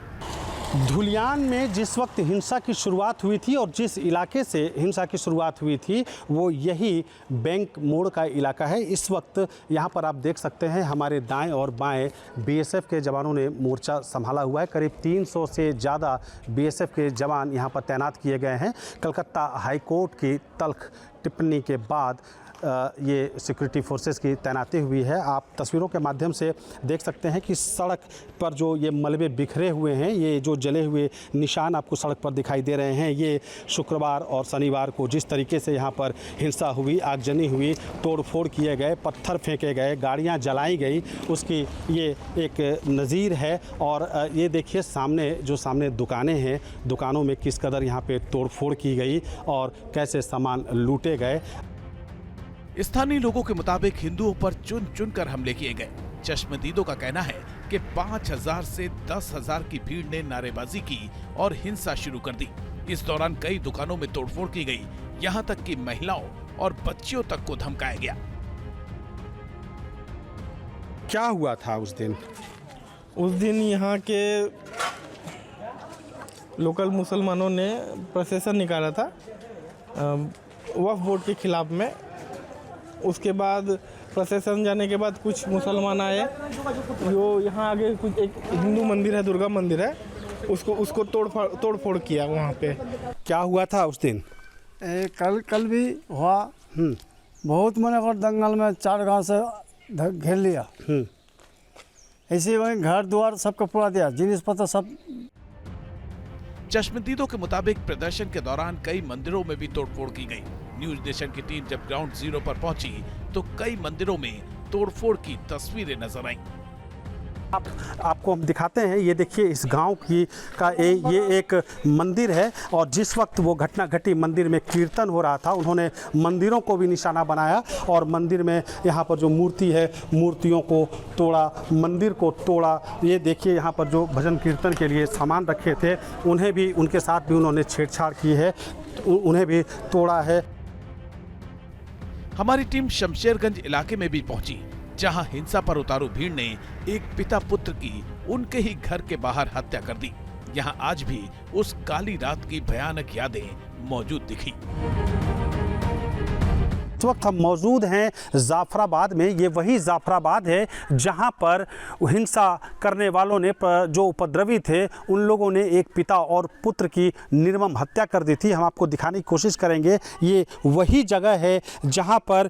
धुलियान में जिस वक्त हिंसा की शुरुआत हुई थी और जिस इलाके से हिंसा की शुरुआत हुई थी वो यही बैंक मोड़ का इलाका है। इस वक्त यहाँ पर आप देख सकते हैं हमारे दाएं और बाएं बीएसएफ के जवानों ने मोर्चा संभाला हुआ है। करीब 300 से ज़्यादा बीएसएफ के जवान यहाँ पर तैनात किए गए हैं। कलकत्ता हाई कोर्ट की तल्ख टिप्पणी के बाद ये सिक्योरिटी फोर्सेस की तैनाती हुई है। आप तस्वीरों के माध्यम से देख सकते हैं कि सड़क पर जो ये मलबे बिखरे हुए हैं, ये जो जले हुए निशान आपको सड़क पर दिखाई दे रहे हैं, ये शुक्रवार और शनिवार को जिस तरीके से यहाँ पर हिंसा हुई, आगजनी हुई, तोड़फोड़ किए गए, पत्थर फेंके गए, गाड़ियाँ जलाई गई, उसकी ये एक नज़ीर है। और ये देखिए सामने दुकानें हैं, दुकानों में किस कदर यहाँ पे तोड़फोड़ की गई और कैसे सामान लूटे गए। स्थानीय लोगों के मुताबिक हिंदुओं पर चुन चुन कर हमले किए गए। चश्मदीदों का कहना है कि 5000 से 10,000 की भीड़ ने नारेबाजी की और हिंसा शुरू कर दी। इस दौरान कई दुकानों में तोड़फोड़ की गई, यहाँ तक कि महिलाओं और बच्चियों तक को धमकाया गया। क्या हुआ था उस दिन? उस दिन यहाँ के लोकल मुसलमानों ने प्रोसेसन निकाला था वक्फ बोर्ड के खिलाफ में। उसके बाद प्रोसेसन जाने के बाद कुछ मुसलमान आए, जो यहाँ आगे कुछ एक हिंदू मंदिर है, दुर्गा मंदिर है, उसको तोड़ फोड़ किया वहाँ पे। क्या हुआ था उस दिन? कल भी हुआ। बहुत मैंने और दंगल में 4 गांव से घेर लिया। ऐसे वहीं घर द्वार सबको पूरा दिया, जिनिस पत्र सब। चश्मदीदों के मुताबिक प्रदर्शन के दौरान कई मंदिरों में भी तोड़फोड़ की गई। न्यूज नेशन की टीम जब ग्राउंड जीरो पर पहुंची तो कई मंदिरों में तोड़फोड़ की तस्वीरें नजर आईं। आपको हम दिखाते हैं, ये देखिए इस गांव का ये एक मंदिर है और जिस वक्त वो घटना घटी, मंदिर में कीर्तन हो रहा था, उन्होंने मंदिरों को भी निशाना बनाया और मंदिर में यहाँ पर जो मूर्ति है, मूर्तियों को तोड़ा, मंदिर को तोड़ा। ये देखिए यहाँ पर जो भजन कीर्तन के लिए सामान रखे थे उन्हें भी, उनके साथ भी उन्होंने छेड़छाड़ की है, उन्हें भी तोड़ा है। हमारी टीम शमशेरगंज इलाके में भी पहुंची, जहां हिंसा पर उतारू भीड़ ने एक पिता पुत्र की उनके ही घर के बाहर हत्या कर दी। यहां आज भी उस काली रात की भयानक यादें मौजूद दिखी। इस वक्त हम मौजूद हैं जाफराबाद में। ये वही जाफराबाद है जहां पर हिंसा करने वालों ने, जो उपद्रवी थे, उन लोगों ने एक पिता और पुत्र की निर्मम हत्या कर दी थी। हम आपको दिखाने की कोशिश करेंगे। ये वही जगह है जहां पर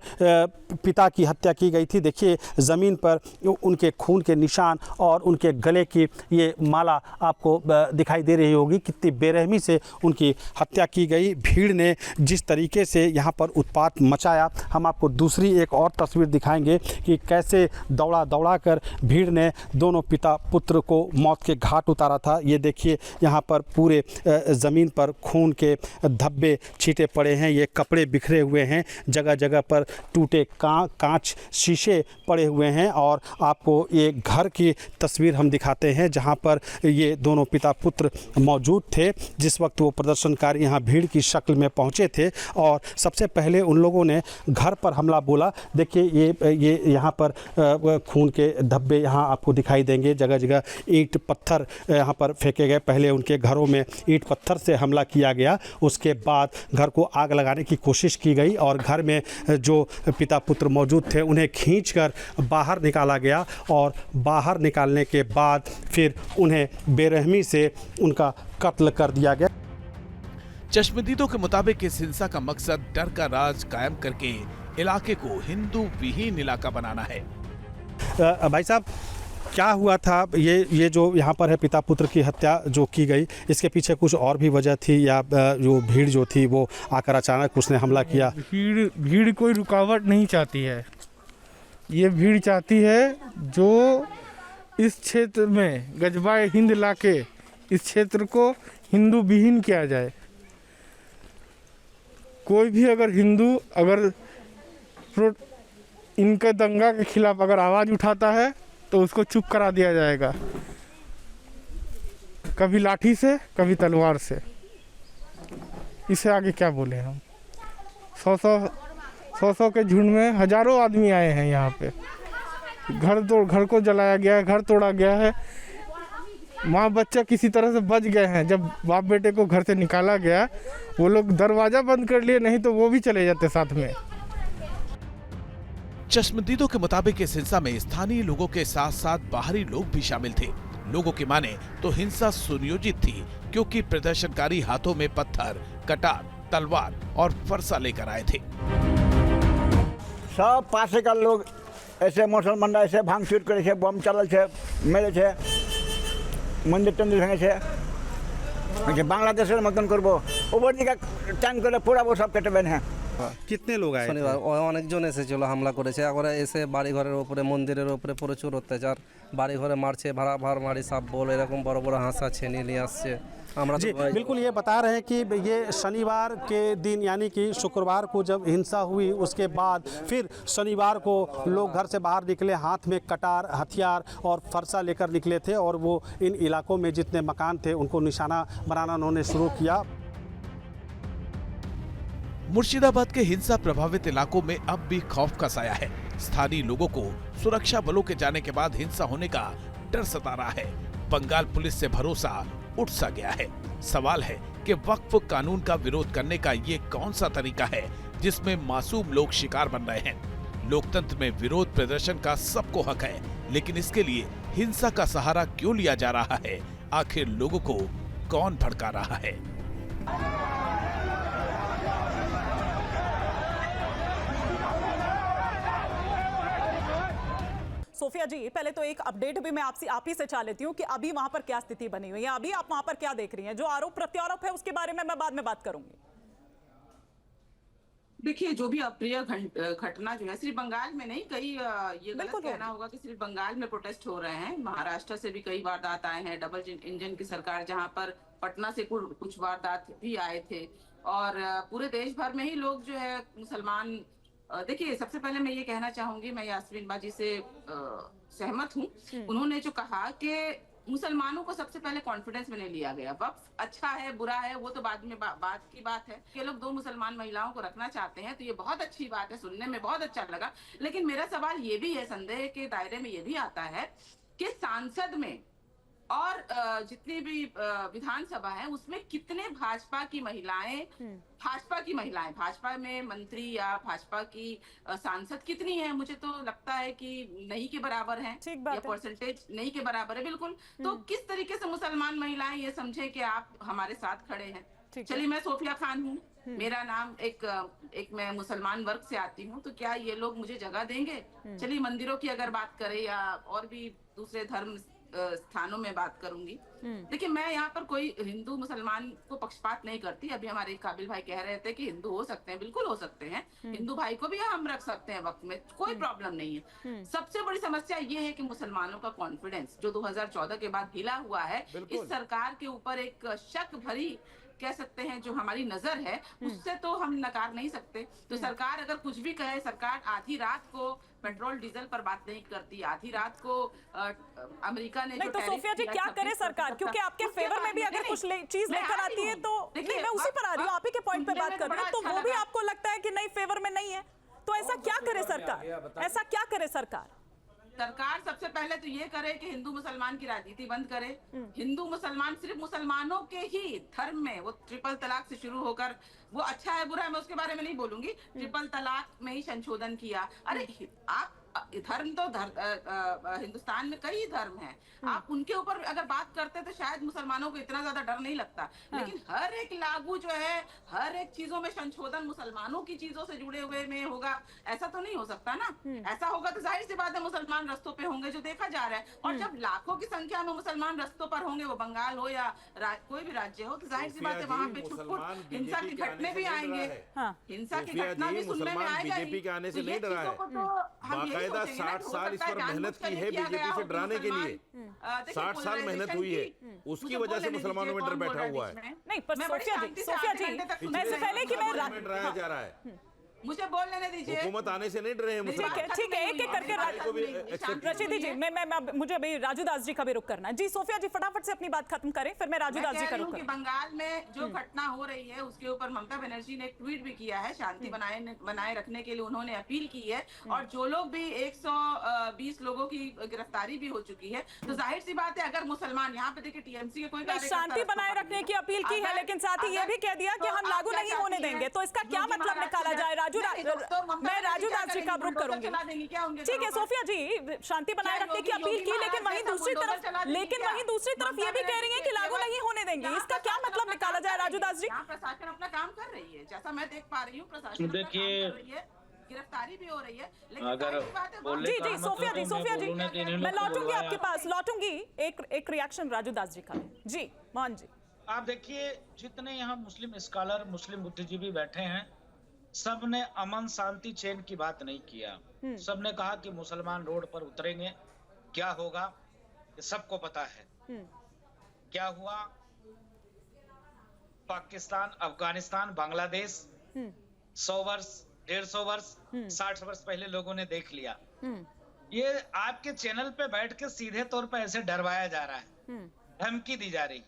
पिता की हत्या की गई थी। देखिए ज़मीन पर उनके खून के निशान और उनके गले की ये माला आपको दिखाई दे रही होगी। कितनी बेरहमी से उनकी हत्या की गई। भीड़ ने जिस तरीके से यहाँ पर उत्पात मचाया, हम आपको दूसरी एक और तस्वीर दिखाएंगे कि कैसे दौड़ा कर भीड़ ने दोनों पिता पुत्र को मौत के घाट उतारा था। ये देखिए यहाँ पर पूरे ज़मीन पर खून के धब्बे छींटे पड़े हैं, ये कपड़े बिखरे हुए हैं, जगह जगह पर टूटे कांच शीशे पड़े हुए हैं। और आपको ये घर की तस्वीर हम दिखाते हैं जहाँ पर ये दोनों पिता पुत्र मौजूद थे जिस वक्त वो प्रदर्शनकारी यहाँ भीड़ की शक्ल में पहुँचे थे। और सबसे पहले उन लोगों ने घर पर हमला बोला। देखिए ये यहाँ पर खून के धब्बे यहाँ आपको दिखाई देंगे, जगह जगह ईंट पत्थर यहाँ पर फेंके गए। पहले उनके घरों में ईंट पत्थर से हमला किया गया, उसके बाद घर को आग लगाने की कोशिश की गई और घर में जो पिता पुत्र मौजूद थे उन्हें खींचकर बाहर निकाला गया और बाहर निकालने के बाद फिर उन्हें बेरहमी से उनका कत्ल कर दिया गया। चश्मदीदों के मुताबिक इस हिंसा का मकसद डर का राज कायम करके इलाके को हिंदू विहीन इलाका बनाना है। भाई साहब, क्या हुआ था? ये जो यहाँ पर है पिता पुत्र की हत्या जो की गई, इसके पीछे कुछ और भी वजह थी या जो भीड़ जो थी वो आकर अचानक उसने हमला किया? भीड़ कोई रुकावट नहीं चाहती है। ये भीड़ चाहती है जो इस क्षेत्र में गजबाए हिंद लाके इस क्षेत्र को हिंदू विहीन किया जाए। कोई भी अगर हिंदू इनके दंगा के खिलाफ अगर आवाज़ उठाता है तो उसको चुप करा दिया जाएगा, कभी लाठी से कभी तलवार से। इससे आगे क्या बोले हम। सौ के झुंड में हजारों आदमी आए हैं यहाँ पे। घर को जलाया गया है, घर तोड़ा गया है, माँ बच्चा किसी तरह से बच गए हैं। जब बाप बेटे को घर से निकाला गया वो लोग दरवाजा बंद कर लिए, नहीं तो वो भी चले जाते साथ में। चश्मदीदों के मुताबिक इस हिंसा में स्थानीय लोगों के साथ साथ बाहरी लोग भी शामिल थे। लोगों की माने तो हिंसा सुनियोजित थी, क्योंकि प्रदर्शनकारी हाथों में पत्थर, कटार, तलवार और फरसा लेकर आए थे। सब पासे का लोग ऐसे मुसलमान ऐसे भांगचूर करे छे, बम चलल छे, मेरे छे, मंदिर तंदिर भेंगे छे। बांग्लादेशेर मतन करबो ओवर दिका টান করে পুরাবো সব কেটে বেন। হ্যাঁ, कितने लोग आए? শনিবার অনেকজন এসেছিল, হামলা করেছে। একবারে এসে বাড়ি ঘরের উপরে, মন্দিরের উপরে প্রচুর অত্যাচার। বাড়ি ঘরে মারছে, ভাড় মারি, সাপ বল, এরকম বড় বড় হাঁসা ছেনি নিয়ে আসছে। जी बिल्कुल, ये बता रहे हैं कि ये शनिवार के दिन यानी कि शुक्रवार को जब हिंसा हुई उसके बाद फिर शनिवार को लोग घर से बाहर निकले, हाथ में कटार, हथियार और फरसा लेकर निकले थे और वो इन इलाकों में जितने मकान थे उनको निशाना बनाना उन्होंने शुरू किया। मुर्शिदाबाद के हिंसा प्रभावित इलाकों में अब भी खौफ का साया है। स्थानीय लोगों को सुरक्षा बलों के जाने के बाद हिंसा होने का डर सता रहा है। बंगाल पुलिस से भरोसा उठ सा गया है। सवाल है कि वक्फ कानून का विरोध करने का ये कौन सा तरीका है जिसमें मासूम लोग शिकार बन रहे हैं। लोकतंत्र में विरोध प्रदर्शन का सबको हक है, लेकिन इसके लिए हिंसा का सहारा क्यों लिया जा रहा है? आखिर लोगों को कौन भड़का रहा है? सोफिया जी, पहले तो एक अपडेट भी मैं आप ही से चाह लेती हूँ कि अभी वहां पर क्या स्थिति बनी हुई है, अभी आप वहां पर क्या देख रही हैं? जो आरोप प्रत्यारोप है उसके बारे में मैं बाद में बात करूंगी। देखिए, जो भी अप्रिय घटना जो है सिर्फ बंगाल में नहीं, कई ये गलत कहना होगा कि सिर्फ बंगाल में प्रोटेस्ट हो रहे हैं। महाराष्ट्र से भी कई वारदात आए हैं, डबल इंजन की सरकार, जहां पर पटना से कुछ वारदात भी आए थे और पूरे देश भर में ही लोग जो है मुसलमान। देखिए, सबसे पहले मैं ये कहना चाहूंगी, मैं यास्मीन बाजी से सहमत हूँ। उन्होंने जो कहा कि मुसलमानों को सबसे पहले कॉन्फिडेंस में नहीं लिया गया। वक्फ अच्छा है बुरा है वो तो बाद में बात की बात है। ये लोग 2 मुसलमान महिलाओं को रखना चाहते हैं तो ये बहुत अच्छी बात है, सुनने में बहुत अच्छा लगा। लेकिन मेरा सवाल ये भी है, संदेह के दायरे में ये भी आता है कि सांसद में और जितनी भी विधानसभा है उसमें कितने भाजपा की महिलाएं, भाजपा में मंत्री या भाजपा की सांसद कितनी है? मुझे तो लगता है कि नहीं के बराबर है, या परसेंटेज नहीं के बराबर है। बिल्कुल, तो किस तरीके से मुसलमान महिलाएं ये समझे कि आप हमारे साथ खड़े हैं। चलिए, मैं सोफिया खान हूँ, मेरा नाम एक मैं मुसलमान वर्ग से आती हूँ, तो क्या ये लोग मुझे जगह देंगे? चलिए, मंदिरों की अगर बात करें या और भी दूसरे धर्म स्थानों में बात करूंगी। देखिए, मैं यहाँ पर कोई हिंदू मुसलमान को पक्षपात नहीं करती। अभी हमारे काबिल भाई कह रहे थे कि हिंदू हो सकते हैं, बिल्कुल हो सकते हैं। हिंदू भाई को भी हम रख सकते हैं वक्त में, कोई प्रॉब्लम नहीं है। सबसे बड़ी समस्या ये है कि मुसलमानों का कॉन्फिडेंस जो 2014 के बाद हिला हुआ है, इस सरकार के ऊपर एक शक भरी कह सकते हैं जो हमारी नजर है, उससे तो हम नकार नहीं सकते। तो सरकार अगर कुछ भी कहे, सरकार आधी रात को पेट्रोल डीजल पर बात नहीं करती, आधी रात को अमेरिका ने नहीं, तो सोफिया जी क्या करे सरकार? क्योंकि आपके फेवर में भी अगर कुछ चीज लेकर आती है तो नहीं, मैं उसी पर आ रही हूँ, आप ही के पॉइंट पे बात कर रही हूँ, तो वो भी आपको लगता है कि नहीं फेवर में नहीं है? तो ऐसा क्या करे सरकार, ऐसा क्या करे सरकार? सरकार सबसे पहले तो ये करे कि हिंदू मुसलमान की राजनीति बंद करे। हिंदू मुसलमान सिर्फ मुसलमानों के ही धर्म में, वो ट्रिपल तलाक से शुरू होकर, वो अच्छा है बुरा है मैं उसके बारे में नहीं बोलूंगी, ट्रिपल तलाक में ही संशोधन किया। अरे आप धर्म तो हिंदुस्तान में कई धर्म हैं, आप उनके ऊपर अगर बात करते तो शायद मुसलमानों को इतना ज्यादा डर नहीं लगता, लेकिन हर एक लागू जो है, हर एक चीजों में संशोधन मुसलमानों की चीजों से जुड़े हुए में होगा, ऐसा तो नहीं हो सकता ना। ऐसा होगा तो जाहिर सी बात है मुसलमान रस्तों पे होंगे, जो देखा जा रहा है। और जब लाखों की संख्या में मुसलमान रस्तों पर होंगे, वो बंगाल हो या कोई भी राज्य हो, तो जाहिर सी बात है वहाँ पे छुटपुट हिंसा की घटने भी आएंगे। हिंसा की घटना भी सुनने में आएगा। बीजेपी के आने से नहीं डरा है, बाकायदा 60 साल इस पर मेहनत की है बीजेपी से डराने के लिए। 60 साल मेहनत हुई है, उसकी वजह से मुसलमानों में डर बैठा हुआ है। नहीं पर सोफिया जी मैं से पहले कि मैं डराया जा रहा है, मुझे बोल लेने दीजिए। हुकूमत आने से नहीं डरे हैं मुसलमान। ठीक है एक एक करके रशीदी जी मुझे अभी राजू दास जी का भी रुख करना है। जी सोफिया जी फटाफट से अपनी बात खत्म करें, फिर मैं राजू दास जी का रुख करूं। बंगाल में जो घटना हो रही है उसके ऊपर ममता बनर्जी ने एक ट्वीट भी किया है, शांति बनाए रखने के लिए उन्होंने अपील की है। और जो लोग भी 120 लोगों की गिरफ्तारी भी हो चुकी है, तो जाहिर सी बात है अगर मुसलमान यहाँ पे देखिए टीएमसी के कोई शांति बनाए रखने की अपील की है, लेकिन साथ ही ये भी कह दिया कि हम लागू नहीं होने देंगे, तो इसका क्या मतलब निकाला जाए? मैं राजू दास जी का रुख करूंगी। ठीक है सोफिया जी शांति बनाए रखने की अपील की, लेकिन वहीं दूसरी तरफ ये भी कह रही है कि लागू नहीं होने देंगे, इसका क्या मतलब निकाला जाए राजू दास जी? प्रशासन अपना काम कर रही है, जैसा मैं देख पा रही हूँ, प्रशासन देखिए गिरफ्तारी भी हो रही है, लेकिन अगर जी सोफिया जी मैं लौटूंगी आपके पास, एक रिएक्शन राजू दास जी का। जी मोहन जी आप देखिए, जितने यहाँ मुस्लिम स्कॉलर, मुस्लिम बुद्धिजीवी बैठे हैं, सबने अमन शांति चैन की बात नहीं किया। सबने कहा कि मुसलमान रोड पर उतरेंगे, क्या होगा ये सबको पता है। क्या हुआ? पाकिस्तान, अफगानिस्तान, बांग्लादेश 100 वर्ष, 150 वर्ष, 60 वर्ष पहले लोगों ने देख लिया। ये आपके चैनल पे बैठ के सीधे तौर पे ऐसे डरवाया जा रहा है, धमकी दी जा रही।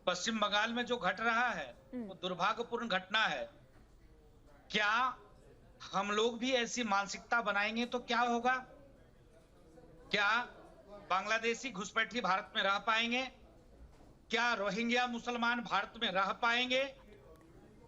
पश्चिम बंगाल में जो घट रहा है वो दुर्भाग्यपूर्ण घटना है। क्या हम लोग भी ऐसी मानसिकता बनाएंगे तो क्या होगा? क्या बांग्लादेशी घुसपैठी भारत में रह पाएंगे? क्या रोहिंग्या मुसलमान भारत में रह पाएंगे?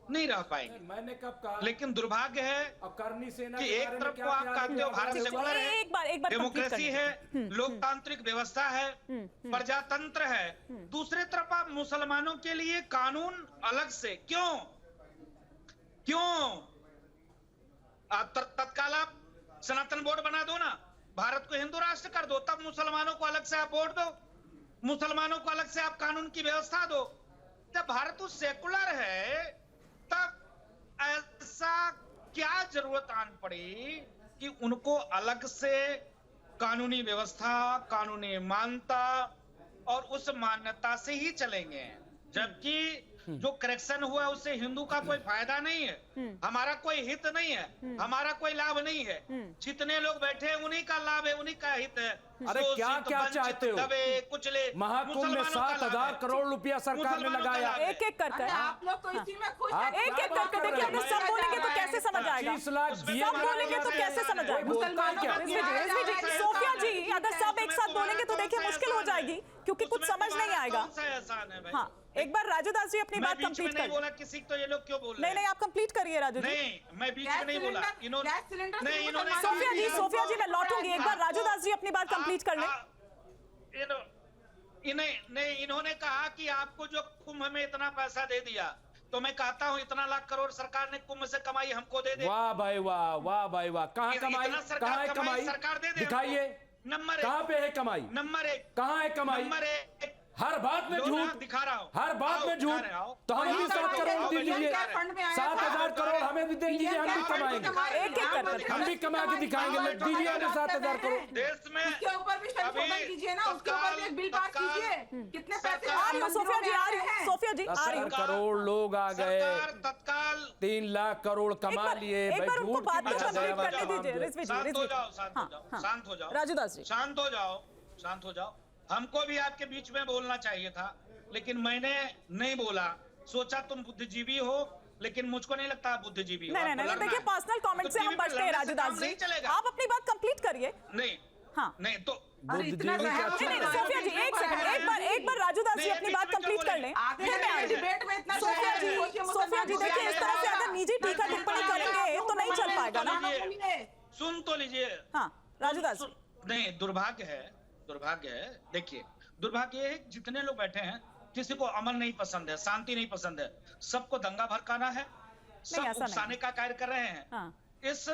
नहीं रह पाएंगे। मैंने कब कहा? लेकिन दुर्भाग्य है करनी सेना कि एक तरफ को आप कहते हो भारत सेकुलर है, डेमोक्रेसी है, लोकतांत्रिक व्यवस्था है, प्रजातंत्र है, दूसरे तरफ आप मुसलमानों के लिए कानून अलग से क्यों तत्काल आप सनातन बोर्ड बना दो ना, भारत को हिंदू राष्ट्र कर दो, तब मुसलमानों को अलग से आप वोट दो, मुसलमानों को अलग से आप कानून की व्यवस्था दो। जब भारत सेकुलर है तब ऐसा क्या जरूरत आन पड़ी कि उनको अलग से कानूनी व्यवस्था, कानूनी मान्यता और उस मान्यता से ही चलेंगे, जबकि जो करेक्शन हुआ उससे हिंदू का कोई फायदा नहीं है, हमारा कोई हित नहीं है, हमारा कोई लाभ नहीं है। जितने लोग बैठे हैं उन्हीं का लाभ है, उन्हीं का हित है। अरे क्या क्या चाहते हो? कुचले महाकुंभ में 7,000 करोड़ रुपया सरकार ने लगाया, एक एक करके। आप लोग तो इसी में खुश हैं। एक एक करके देखिए, अगर सब बोलेंगे तो कैसे समझ आएगा? 25 लाख सब बोलेंगे तो कैसे समझ आएगा? सोफिया जी अगर सब एक साथ बोलेंगे तो देखिए मुश्किल हो जाएगी, क्योंकि कुछ समझ नहीं आएगा। हाँ एक बार राजू दास जी अपनी बात कंप्लीट कर। बोला किसी तो ये लोग क्यों बोल रहे हैं? नहीं आप कंप्लीट करिए राजू जी। नहीं मैं बीच में नहीं बोला। इन्होंने सोफिया जी मैं लौटूंगी, एक बार राजू दास जी अपनी बात कंप्लीट कर लें। इन्होंने कहा कि आपको जो कुंभ में इतना पैसा दे दिया, तो मैं कहता हूँ इतना लाख करोड़ सरकार ने कुंभ से कमाई हमको दे दे। वाह भाई वाह, वाह भाई वाह। कहाँ कमाई? कहाँ है कमाई? सरकार दे दे। दिखाइए नंबर कहाँ पे है कमाई? नंबर 1 कहाँ है कमाई? नंबर 1 हर बात में झूठ दिखा रहा हूँ, हर बात में झूठ। तो हमें भी 7 करोड़ दे दीजिए, 7,000 करोड़ हमें भी दे दीजिए, हम भी कमाएंगे, हम भी कमा के दिखाएंगे। दीजिए हमें 7,000 करोड़। देश में इसके ऊपर भी संशोधन कीजिए ना, उसके ऊपर भी एक बिल पास कीजिए। कितने पैसे? सोफिया जी आ रही है, सोफिया जी आ रही है। 10 करोड़ लोग आ गए, तत्काल 3 लाख करोड़ कमा लिए। एक बार उनको बात करने दीजिए। शांत हो जाओ राजू दास जी शांत हो जाओ। हमको भी आपके बीच में बोलना चाहिए था, लेकिन मैंने नहीं बोला। सोचा तुम बुद्धिजीवी हो, लेकिन मुझको नहीं लगता आप बुद्धिजीवी हो। नहीं, देखिए पर्सनल कमेंट से हम बचते हैं राजू दास जी, आप अपनी बात कंप्लीट करिए। नहीं हाँ नहीं तो सोफिया जी एक सेकंड, एक बार राजू दास जी अपनी बात कंप्लीट कर लें, फिर मैं डिबेट में इतना सोफिया जी देखिए इस तरह से अगर निजी टीका टिप्पणी करेंगे तो नहीं चल पाएगा ना। सुन तो लीजिए। हाँ राजू दास, नहीं दुर्भाग्य है, देखिए दुर्भाग्य है जितने लोग बैठे हैं किसी को अमन नहीं पसंद है, शांति नहीं पसंद है, सबको दंगा भड़काना है, सब उकसाने का कार्य कर रहे हैं। हाँ। इस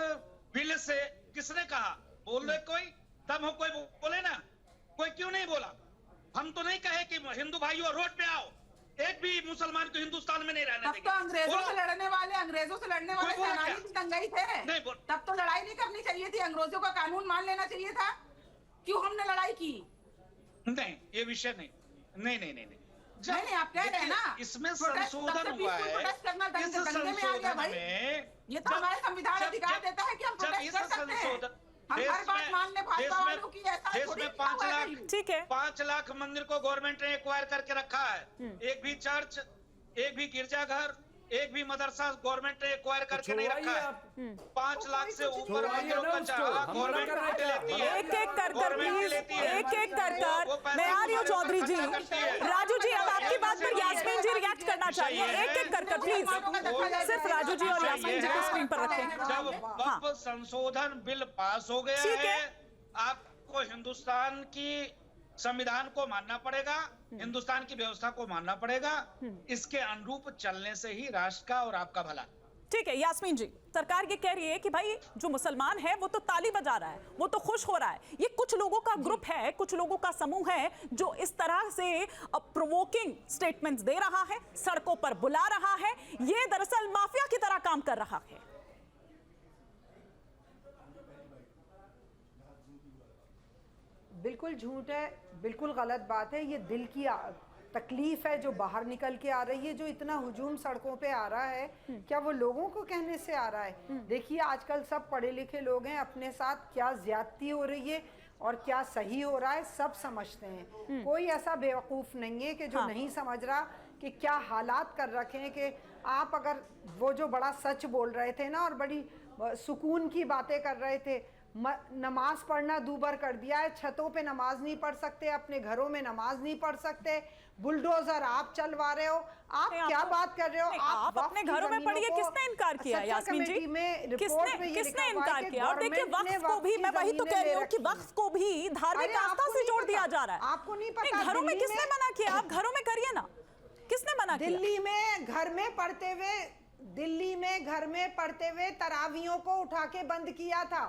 बिल से किसने कहा? बोल रहे कोई दम हो, कोई बोले ना, कोई क्यों नहीं बोला? हम तो नहीं कहे कि हिंदू भाइयों रोड पे आओ, एक भी मुसलमान को हिंदुस्तान में नहीं रहने देंगे। तब तो अंग्रेजों से लड़ने वाले सेनानी दंगाई थे। तब तो लड़ाई नहीं करनी चाहिए थी, अंग्रेजों का कानून मान लेना चाहिए था। क्यों हमने लड़ाई की? नहीं ये विषय नहीं। नहीं आप कह रहे हैं ना इसमें संशोधन हुआ है, इस संशोधन में ये तो हमारे संविधान अधिकार देता है कि हम प्रोटेस्ट कर सकते हैं। हम हर बात मान ले भाजपा वालों की, ऐसा देश में 5 लाख, ठीक है, 5 लाख मंदिर को गवर्नमेंट ने एक्वायर करके रखा है। एक भी चर्च, एक भी गिरजाघर, एक भी मदरसा गवर्नमेंट ने एक्वायर करके नहीं रखा है। 5 लाख से ऊपर मंदिरों का चार्ज गवर्नमेंट लेती है। एक कर मैं आ रही हूँ चौधरी जी, राजू जी अब आपकी बात पर यास्मीन जी रिएक्ट करना चाहिए। एक कर प्लीज, सिर्फ राजू जी और यास्मीन जी को स्क्रीन पर रखें। जब वक्फ संशोधन बिल पास हो गया है, आपको हिंदुस्तान की संविधान को मानना पड़ेगा, हिंदुस्तान की व्यवस्था को मानना पड़ेगा। इसके अनुरूप चलने से ही राष्ट्र का और आपका भला। ठीक है यास्मीन जी, सरकार ये कह रही है कि भाई जो मुसलमान है वो तो ताली बजा रहा है, वो तो खुश हो रहा है। ये कुछ लोगों का ग्रुप है, कुछ लोगों का समूह है जो इस तरह से प्रोवोकिंग स्टेटमेंट्स दे रहा है, सड़कों पर बुला रहा है। ये दरअसल माफिया की तरह काम कर रहा है। बिल्कुल झूठ है, बिल्कुल गलत बात है। ये दिल की तकलीफ है जो बाहर निकल के आ रही है। जो इतना हुजूम सड़कों पे आ रहा है, क्या वो लोगों को कहने से आ रहा है? देखिए आजकल सब पढ़े लिखे लोग हैं, अपने साथ क्या ज्यादती हो रही है और क्या सही हो रहा है सब समझते हैं। कोई ऐसा बेवकूफ़ नहीं है कि जो नहीं समझ रहा कि क्या हालात कर रखे हैं। कि आप अगर वो जो बड़ा सच बोल रहे थे ना और बड़ी सुकून की बातें कर रहे थे, नमाज पढ़ना दूबर कर दिया है, छतों पे नमाज नहीं पढ़ सकते, अपने घरों में नमाज नहीं पढ़ सकते, बुलडोजर आप चलवा रहे हो। आप क्या बात कर रहे हो? आप अपने घरों में पढ़िए, किसने इनकार किया यास्मीन जी? किसने इनकार किया? और देखिए वक्फ को भी, मैं वही तो कह रही हूँ कि वक्फ को भी धार्मिक आस्था से जोड़ दिया जा रहा है। आपको नहीं पता घरों में किसने मना किया? आप घरों में करिए ना, किसने मना किया? दिल्ली में घर में पढ़ते हुए तरावियों को उठा के बंद किया था।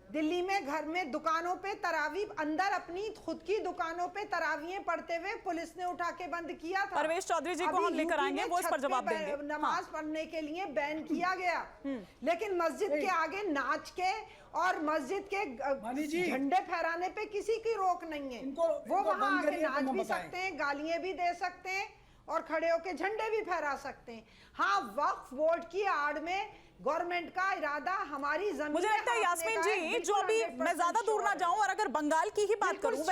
दिल्ली में घर में दुकानों पे तरावी, अंदर अपनी खुद की दुकानों पे तरावियां पढ़ते हुए पुलिस ने उठा के बंद किया था। परवेश चौधरी जी को हम लेकर आएंगे, वो इस पर जवाब देंगे। नमाज पढ़ने के लिए बैन किया गया, लेकिन मस्जिद के आगे नाच के और मस्जिद के झंडे फहराने पे किसी की रोक नहीं है। वो वहां आके नाच भी सकते हैं, गालियां भी दे सकते हैं और खड़े होके झंडे भी फहरा सकते हैं। हाँ, वक्फ बोर्ड की आड़ में गवर्नमेंट का इरादा हमारी जमीन, मुझे लगता है यास्मीन जी, जो अभी मैं ज्यादा दूर ना जाऊं और अगर बंगाल की ही बात करूं,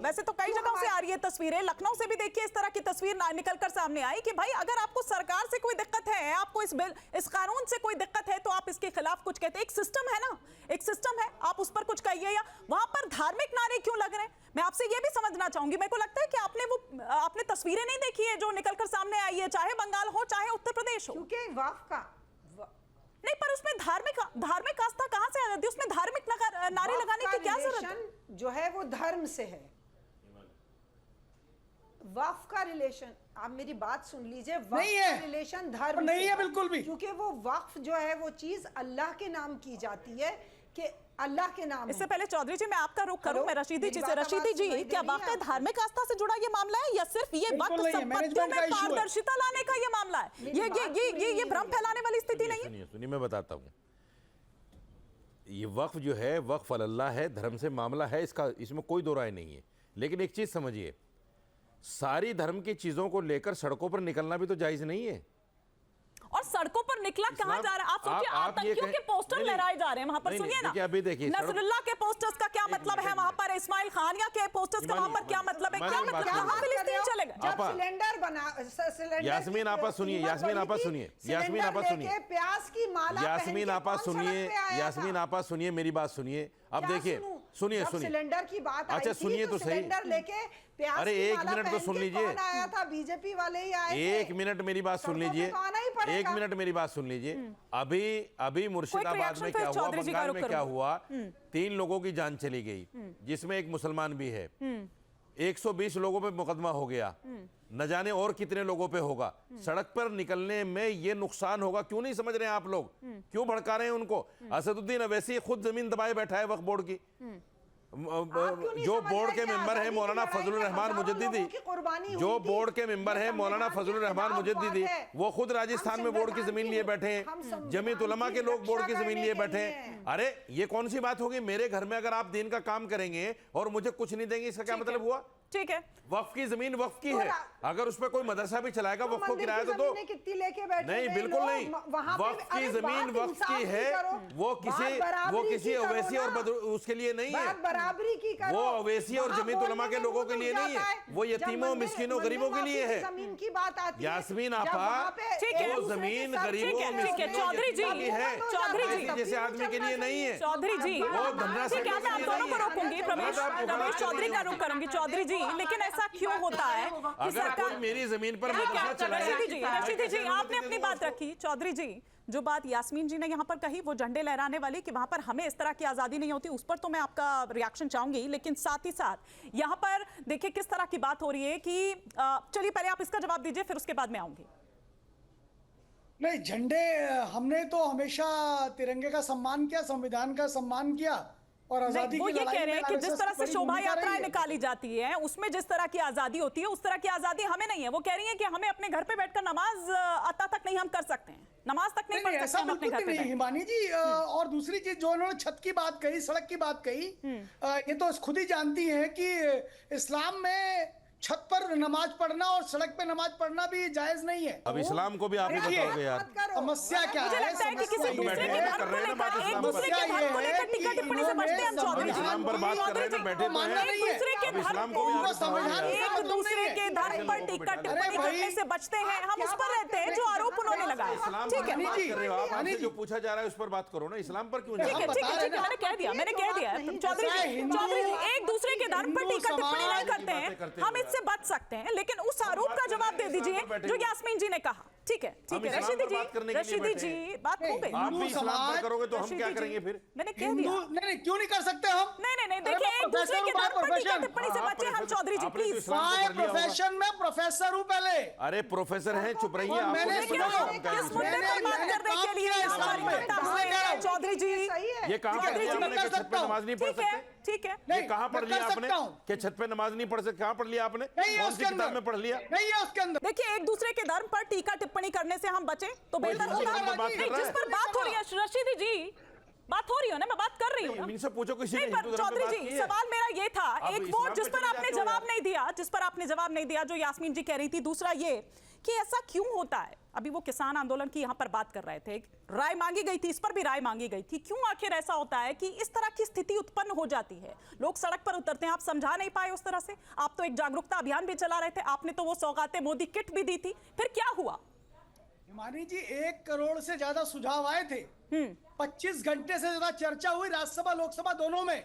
वैसे तो कई जगहों से आ रही है तस्वीरें। लखनऊ से भी देखिए इस तरह की तस्वीर निकलकर सामने आई कि भाई अगर आपको सरकार से कोई दिक्कत है, आपको इस कानून से कोई दिक्कत है, तो आप इसके खिलाफ कुछ कहते हैं। एक सिस्टम है ना, एक सिस्टम है, आप उस पर कुछ कहिए। या वहां पर धार्मिक नारे क्यों लग रहे हैं? मैं आपसे ये भी समझना चाहूंगी। मेरे को लगता है कि आपने तस्वीरें नहीं देखी है जो निकलकर सामने आई है, चाहे बंगाल हो चाहे उत्तर प्रदेश हो। क्योंकि वक्फ का नहीं, पर उसमें धार्मिक आस्था कहां से आ जाती है? उसमें धार्मिक नारे लगाने की क्या जरूरत है? जो है वो धर्म से है। वक्फ का रिलेशन, आप मेरी बात सुन लीजिए, वक्फ का रिलेशन धर्म नहीं है बिल्कुल भी। क्योंकि वो वक्फ जो है वो चीज अल्लाह के नाम की जाती है, कि अल्लाह के नाम। इससे पहले चौधरी जी मैं आपका रुख करूं, मैं रशीदी जी से। रशीदी जी, क्या वाकई धार्मिक आस्था से जुड़ा ये मामला है या सिर्फ ये वक्त संपत्तियों में पारदर्शिता लाने का ये मामला है? ये भ्रम फैलाने वाली स्थिति नहीं है। सुनिए मैं बताता हूँ। ये वक्फ जो है, वक्फ अल्लाह है, धर्म से मामला है, इसमें कोई दो राय नहीं है। लेकिन एक चीज समझिए, सारी धर्म की चीजों को लेकर सड़कों पर निकलना भी तो जायज नहीं है। और सड़कों पर निकला कहां जा रहा है? आप सोचिए, आतंकियों के पोस्टर लहराए जा रहे हैं वहां पर। सुनिए ना, अभी देखिए नसरुल्लाह के पोस्टर्स का क्या मतलब है वहां पर, इस्माइल खानिया के पोस्टर्स का वहां पर क्या मतलब है? क्या मतलब, कहां फिलिस्तीन चले गए? जब सिलेंडर बना, सिलेंडर यास्मीन आपा सुनिए, यास्मीन आपा सुनिए, यास्मीन आपा सुनिए, प्याज की माला, यास्मीन आपा सुनिए, यास्मीन आपा सुनिए, मेरी बात सुनिए। अब देखिए, सुनिए सुनिए, सिलेंडर की बात अच्छा सुनिए तो सही, सिलेंडर लेके प्याज अरे एक मिनट तो सुन लीजिए, आया था बीजेपी वाले ही आए थे। एक मिनट मेरी बात सुन लीजिए, एक मिनट मेरी बात सुन लीजिए। अभी मुर्शिदाबाद में क्या हुआ, बंगाल में क्या हुआ, 3 लोगों की जान चली गई, जिसमें एक मुसलमान भी है। 120 लोगों पे मुकदमा हो गया, न जाने और कितने लोगों पे होगा। सड़क पर निकलने में ये नुकसान होगा, क्यों नहीं समझ रहे हैं आप लोग? क्यों भड़का रहे हैं उनको? असदुद्दीन अवैसी खुद जमीन दबाए बैठा है वक्फ बोर्ड की। जो बोर्ड के मेंबर है मौलाना फजलुर रहमान मुजद्दिदी, जो बोर्ड के मेंबर है मौलाना फजलुर रहमान मुजद्दिदी, वो खुद राजस्थान में बोर्ड की जमीन लिए बैठे हैं। जमीयत उलमा के लोग बोर्ड की जमीन लिए बैठे हैं। अरे ये कौन सी बात होगी? मेरे घर में अगर आप दिन का काम करेंगे और मुझे कुछ नहीं देंगे, इसका क्या मतलब हुआ? ठीक है, वक्फ की जमीन वक्फ की है, अगर उस पर कोई मदरसा भी चलाएगा वक्फ को किराया तो दो। कितनी लेके बैठे? नहीं, बिल्कुल नहीं, वक्फ की जमीन वक्फ की है, वो किसी अवैसी और उसके लिए नहीं है, बराबरी की करो। वो अवैसी और जमीयत उलमा के लोगों के लिए नहीं है, वो यतीमों मिस्किनों गरीबों के लिए है। जमीन की बात आती है, यास्मीन आपा, वो जमीन गरीबों चौधरी जी है, चौधरी जी जैसे आदमी के लिए नहीं है। चौधरी जी, वो धनराशि ठीक है, मैं आप दोनों को रोकूंगी, रमेश चौधरी का रुख करूंगी। चौधरी जी, लेकिन ऐसा क्यों होता है कि अगर कोई मेरी जमीन पर मदरसा चलाए? रशीदी जी, आपने अपनी बात रखी। चौधरी जी, जो बात यास्मीन जी ने यहाँ पर कही, वो झंडे लहराने वाली, कि वहां पर हमें इस तरह की आजादी नहीं होती, उस पर तो मैं आपका रिएक्शन चाहूंगी। लेकिन साथ ही साथ यहाँ पर देखिए किस तरह की बात हो रही है कि चलिए पहले आप इसका जवाब दीजिए, फिर उसके बाद मैं आऊंगी। नहीं, झंडे हमने तो हमेशा तिरंगे का सम्मान किया, संविधान का सम्मान किया, और आजादी वो की ये लड़ाई कह रहे में हैं कि जिस RSS तरह से बड़ी शोभा भूमिका यात्राएं रही है। निकाली जाती है उसमें जिस तरह की आजादी होती है, उस तरह की आजादी हमें नहीं है। वो कह रही है कि हमें अपने घर पे बैठकर नमाज अता तक नहीं हम कर सकते हैं, नमाज तक नहीं पढ़ सकते ऐसा हम अपने घर पे नहीं हिमानी जी। और दूसरी चीज जो उन्होंने छत की बात कही, सड़क की बात कही, ये तो खुद ही जानती हैं कि इस्लाम में छत पर नमाज पढ़ना और सड़क पे नमाज पढ़ना भी जायज नहीं है। अब इस्लाम को भी आप ही बताओगे यार, समस्या क्या है? मुझे लगता है कि किसी दूसरे के धर्म को लेकर, एक दूसरे के धर्म को लेकर टिक्का टिप्पणी से बचते हैं हम। चौधरी जी, इस्लाम पर बात कर रहे हैं, बैठे तो हैं, एक दूसरे के धर्म को, एक दूसरे के धर्म पर टिक्का टिप्पणी करने से बचते हैं हम, उस पर रहते हैं जो आरोप उन्होंने लगाया। ठीक है, बात कर रहे हो आप, आपसे जो पूछा जा रहा है उस पर बात करो ना, इस्लाम पर क्यों? ठीक है, मैंने कह दिया चौधरी जी, एक दूसरे के धर्म पर टिक्का टिप्पणी नहीं करते हैं हम, इससे बच सकते हैं, लेकिन उस आरोप का जवाब दे दीजिए जो यास्मीन जी ने कहा। ठीक है, ठीक है, रशीदी जी बात हो गई। आप भी इस्लाम पर करोगे तो हम क्या करेंगे फिर? मैंने कह दिया। नहीं, क्यों नहीं कर सकते हम? नहीं, देखिए एक दूसरे के धर्म पर टिक्का टिप्पणी से बचे हम। चौधरी जी प्लीज, प्रोफेशन में प्रोफेसर हूँ पहले। अरे प्रोफेसर हैं, चुप रहिए। किस मुद्दे पर बात करने के लिए चौधरी जी ये कहाँ पर छत पे नमाज नहीं पढ़ सकते? ठीक है, ये कहाँ पढ़ लिया आपने कि छत पे नमाज नहीं पढ़ सकते? कहाँ पढ़ लिया आपने? कौन सी किताब में पढ़ लिया? नहीं है उसके अंदर। देखिए एक दूसरे के धर्म पर टीका टिप्पणी करने से हम बचे तो बेहतर होगा। जिस पर बात हो रही है रशीदी जी, बात हो रही है ना, मैं बात कर रही हूँ। इनसे पूछो किसी ने। चौधरी जी, सवाल मेरा ये था, एक वो जिस पर आपने जवाब नहीं दिया, जिस पर आपने जवाब नहीं दिया जो यास्मीन जी कह रही थी। दूसरा ये कि ऐसा क्यों होता है, अभी वो किसान आंदोलन की यहाँ पर बात कर रहे थे, राय मांगी गई थी, इस पर भी राय मांगी गई थी। क्यों आखिर ऐसा होता है कि इस तरह की स्थिति उत्पन्न हो जाती है, लोग सड़क पर उतरते हैं? आप समझा नहीं पाए उस तरह से? आप तो एक जागरूकता अभियान भी चला रहे थे, आपने तो वो सौगातें मोदी किट भी दी थी, फिर क्या हुआ? हिमानी जी, 1 करोड़ से ज्यादा सुझाव आए थे, 25 घंटे से ज्यादा चर्चा हुई राज्यसभा लोकसभा दोनों में।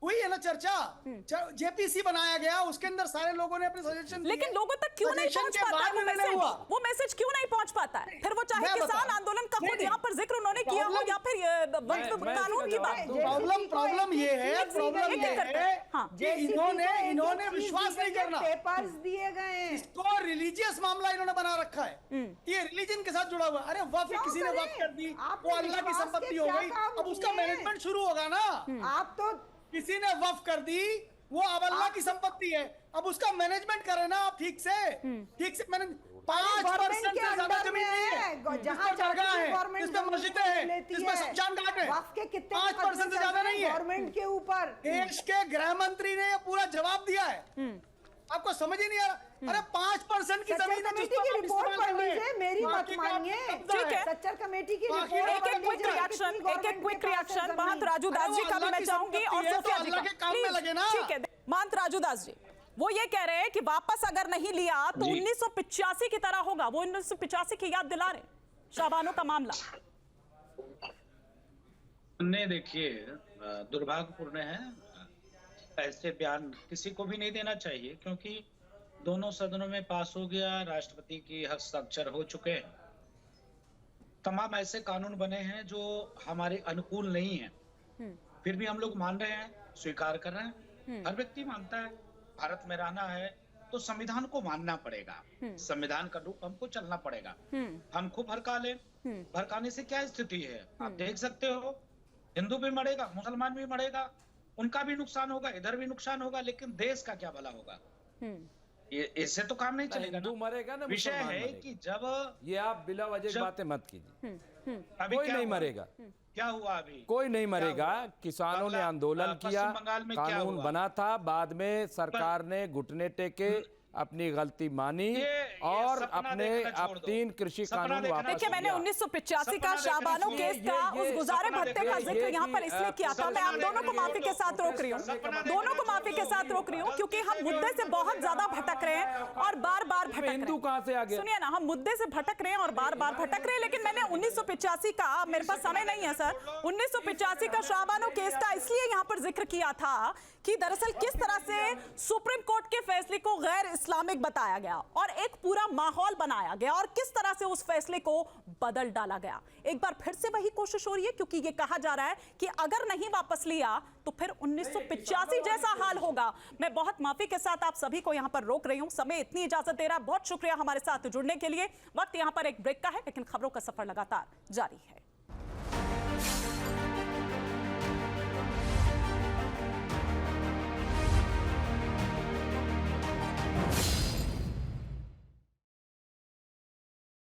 हुई है ना चर्चा, जेपीसी बनाया गया, उसके अंदर सारे लोगों ने अपने सजेशन दिए। लेकिन लोगों तक क्यों नहीं पहुंच पाता है वो मैसेज क्यों नहीं पहुंच पाता है? फिर वो चाहे किसान आंदोलन का खुद यहाँ पर जिक्र उन्होंने किया हो या फिर कानून की बात। प्रॉब्लम ये है कि इन्होंने विश्वास नहीं करना, पेपर्स दिए गए, इसको रिलीजियस मामला इन्होंने बना रखा है, ये रिलीजन के साथ जुड़ा हुआ है। अरे वक्फ किसी ने वक्फ कर दी, वो अल्लाह की संपत्ति हो गई, अब उसका मैनेजमेंट शुरू होगा ना। आप तो किसी ने वक्फ कर दी, वो अब अल्लाह की संपत्ति है, अब उसका मैनेजमेंट करे ना आप ठीक से मैंने 5% से ज्यादा जमीन नहीं है, जहाँ जगह है, जिसमें मस्जिदें हैं, जिसमें शमशान घाट है, 5% से ज्यादा नहीं है। गवर्नमेंट के ऊपर देश के गृह मंत्री ने ये पूरा जवाब दिया है। आपको समझ ही नहीं आ रहा। अरे 5% की जमीन कमेटी की रिपोर्ट पढ़ लीजिए, मेरी मत मानिए। ठीक है, सच्चर कमेटी की रिपोर्ट एक एक क्विक रिएक्शन महंत राजू दास जी का भी मैं चाहूंगी और सोफिया जी का। ठीक है, महंत राजू दास जी वो ये कह रहे हैं कि वापस अगर नहीं लिया तो 1985 की तरह होगा। वो 1985 की याद दिला रहे, शाबानो का मामला। नहीं, देखिए दुर्भाग्यपूर्ण है, ऐसे बयान किसी को भी नहीं देना चाहिए, क्योंकि दोनों सदनों में पास हो गया, राष्ट्रपति की हस्ताक्षर हो चुके हैं, तमाम ऐसे कानून बने हैं जो हमारे अनुकूल नहीं है, फिर भी हम लोग मान रहे हैं, स्वीकार कर रहे हैं। हर व्यक्ति मानता है भारत में रहना है तो संविधान को मानना पड़ेगा, संविधान का रूप हमको चलना पड़ेगा। हम खूब भड़का लें, भड़काने से क्या स्थिति है आप देख सकते हो। हिंदू भी मरेगा, मुसलमान भी मरेगा, उनका भी नुकसान होगा, इधर भी नुकसान होगा, लेकिन देश का क्या भला होगा? ये इससे तो काम नहीं चलेगा। हिंदू मरेगा ना, विषय है कि जब ये आप बिला वजह बातें मत कीजिए। अभी कोई क्या नहीं हुआ? मरेगा, क्या हुआ? अभी कोई नहीं मरेगा। किसानों ने आंदोलन किया, कानून बना था, बाद में सरकार ने घुटने टेके, अपनी गलती मानी और अपने 3 कृषि कानून वापस। देखिए, मैंने 1985 का शाबानो केस का उस गुजारे भत्ते का जिक्र यहाँ पर इसलिए किया था। मैं आप दोनों को माफी के साथ रोक रही हूँ, दोनों को माफी के साथ रोक रही हूँ, क्योंकि हम मुद्दे से बहुत ज्यादा भटक रहे हैं और बार बार भटक रहे हैं। हिंदू कहाँ से आ गया? सुनिए ना, हम मुद्दे से भटक रहे हैं और बार बार भटक रहे हैं, लेकिन मैंने 1985 का, मेरे पास समय नहीं है सर, 1985 का शाबानो केस का इसलिए यहाँ पर जिक्र किया था कि दरअसल किस तरह से सुप्रीम कोर्ट के फैसले को गैर इस्लामिक बताया गया और एक पूरा माहौल बनाया गया और किस तरह से उस फैसले को बदल डाला गया। एक बार फिर से वही कोशिश हो रही है, क्योंकि ये कहा जा रहा है कि अगर नहीं वापस लिया तो फिर 1985 जैसा हाल होगा। मैं बहुत माफी के साथ आप सभी को यहां पर रोक रही हूं, समय इतनी इजाजत दे रहा है। बहुत शुक्रिया हमारे साथ जुड़ने के लिए। वक्त यहां पर एक ब्रेक का है, लेकिन खबरों का सफर लगातार जारी है।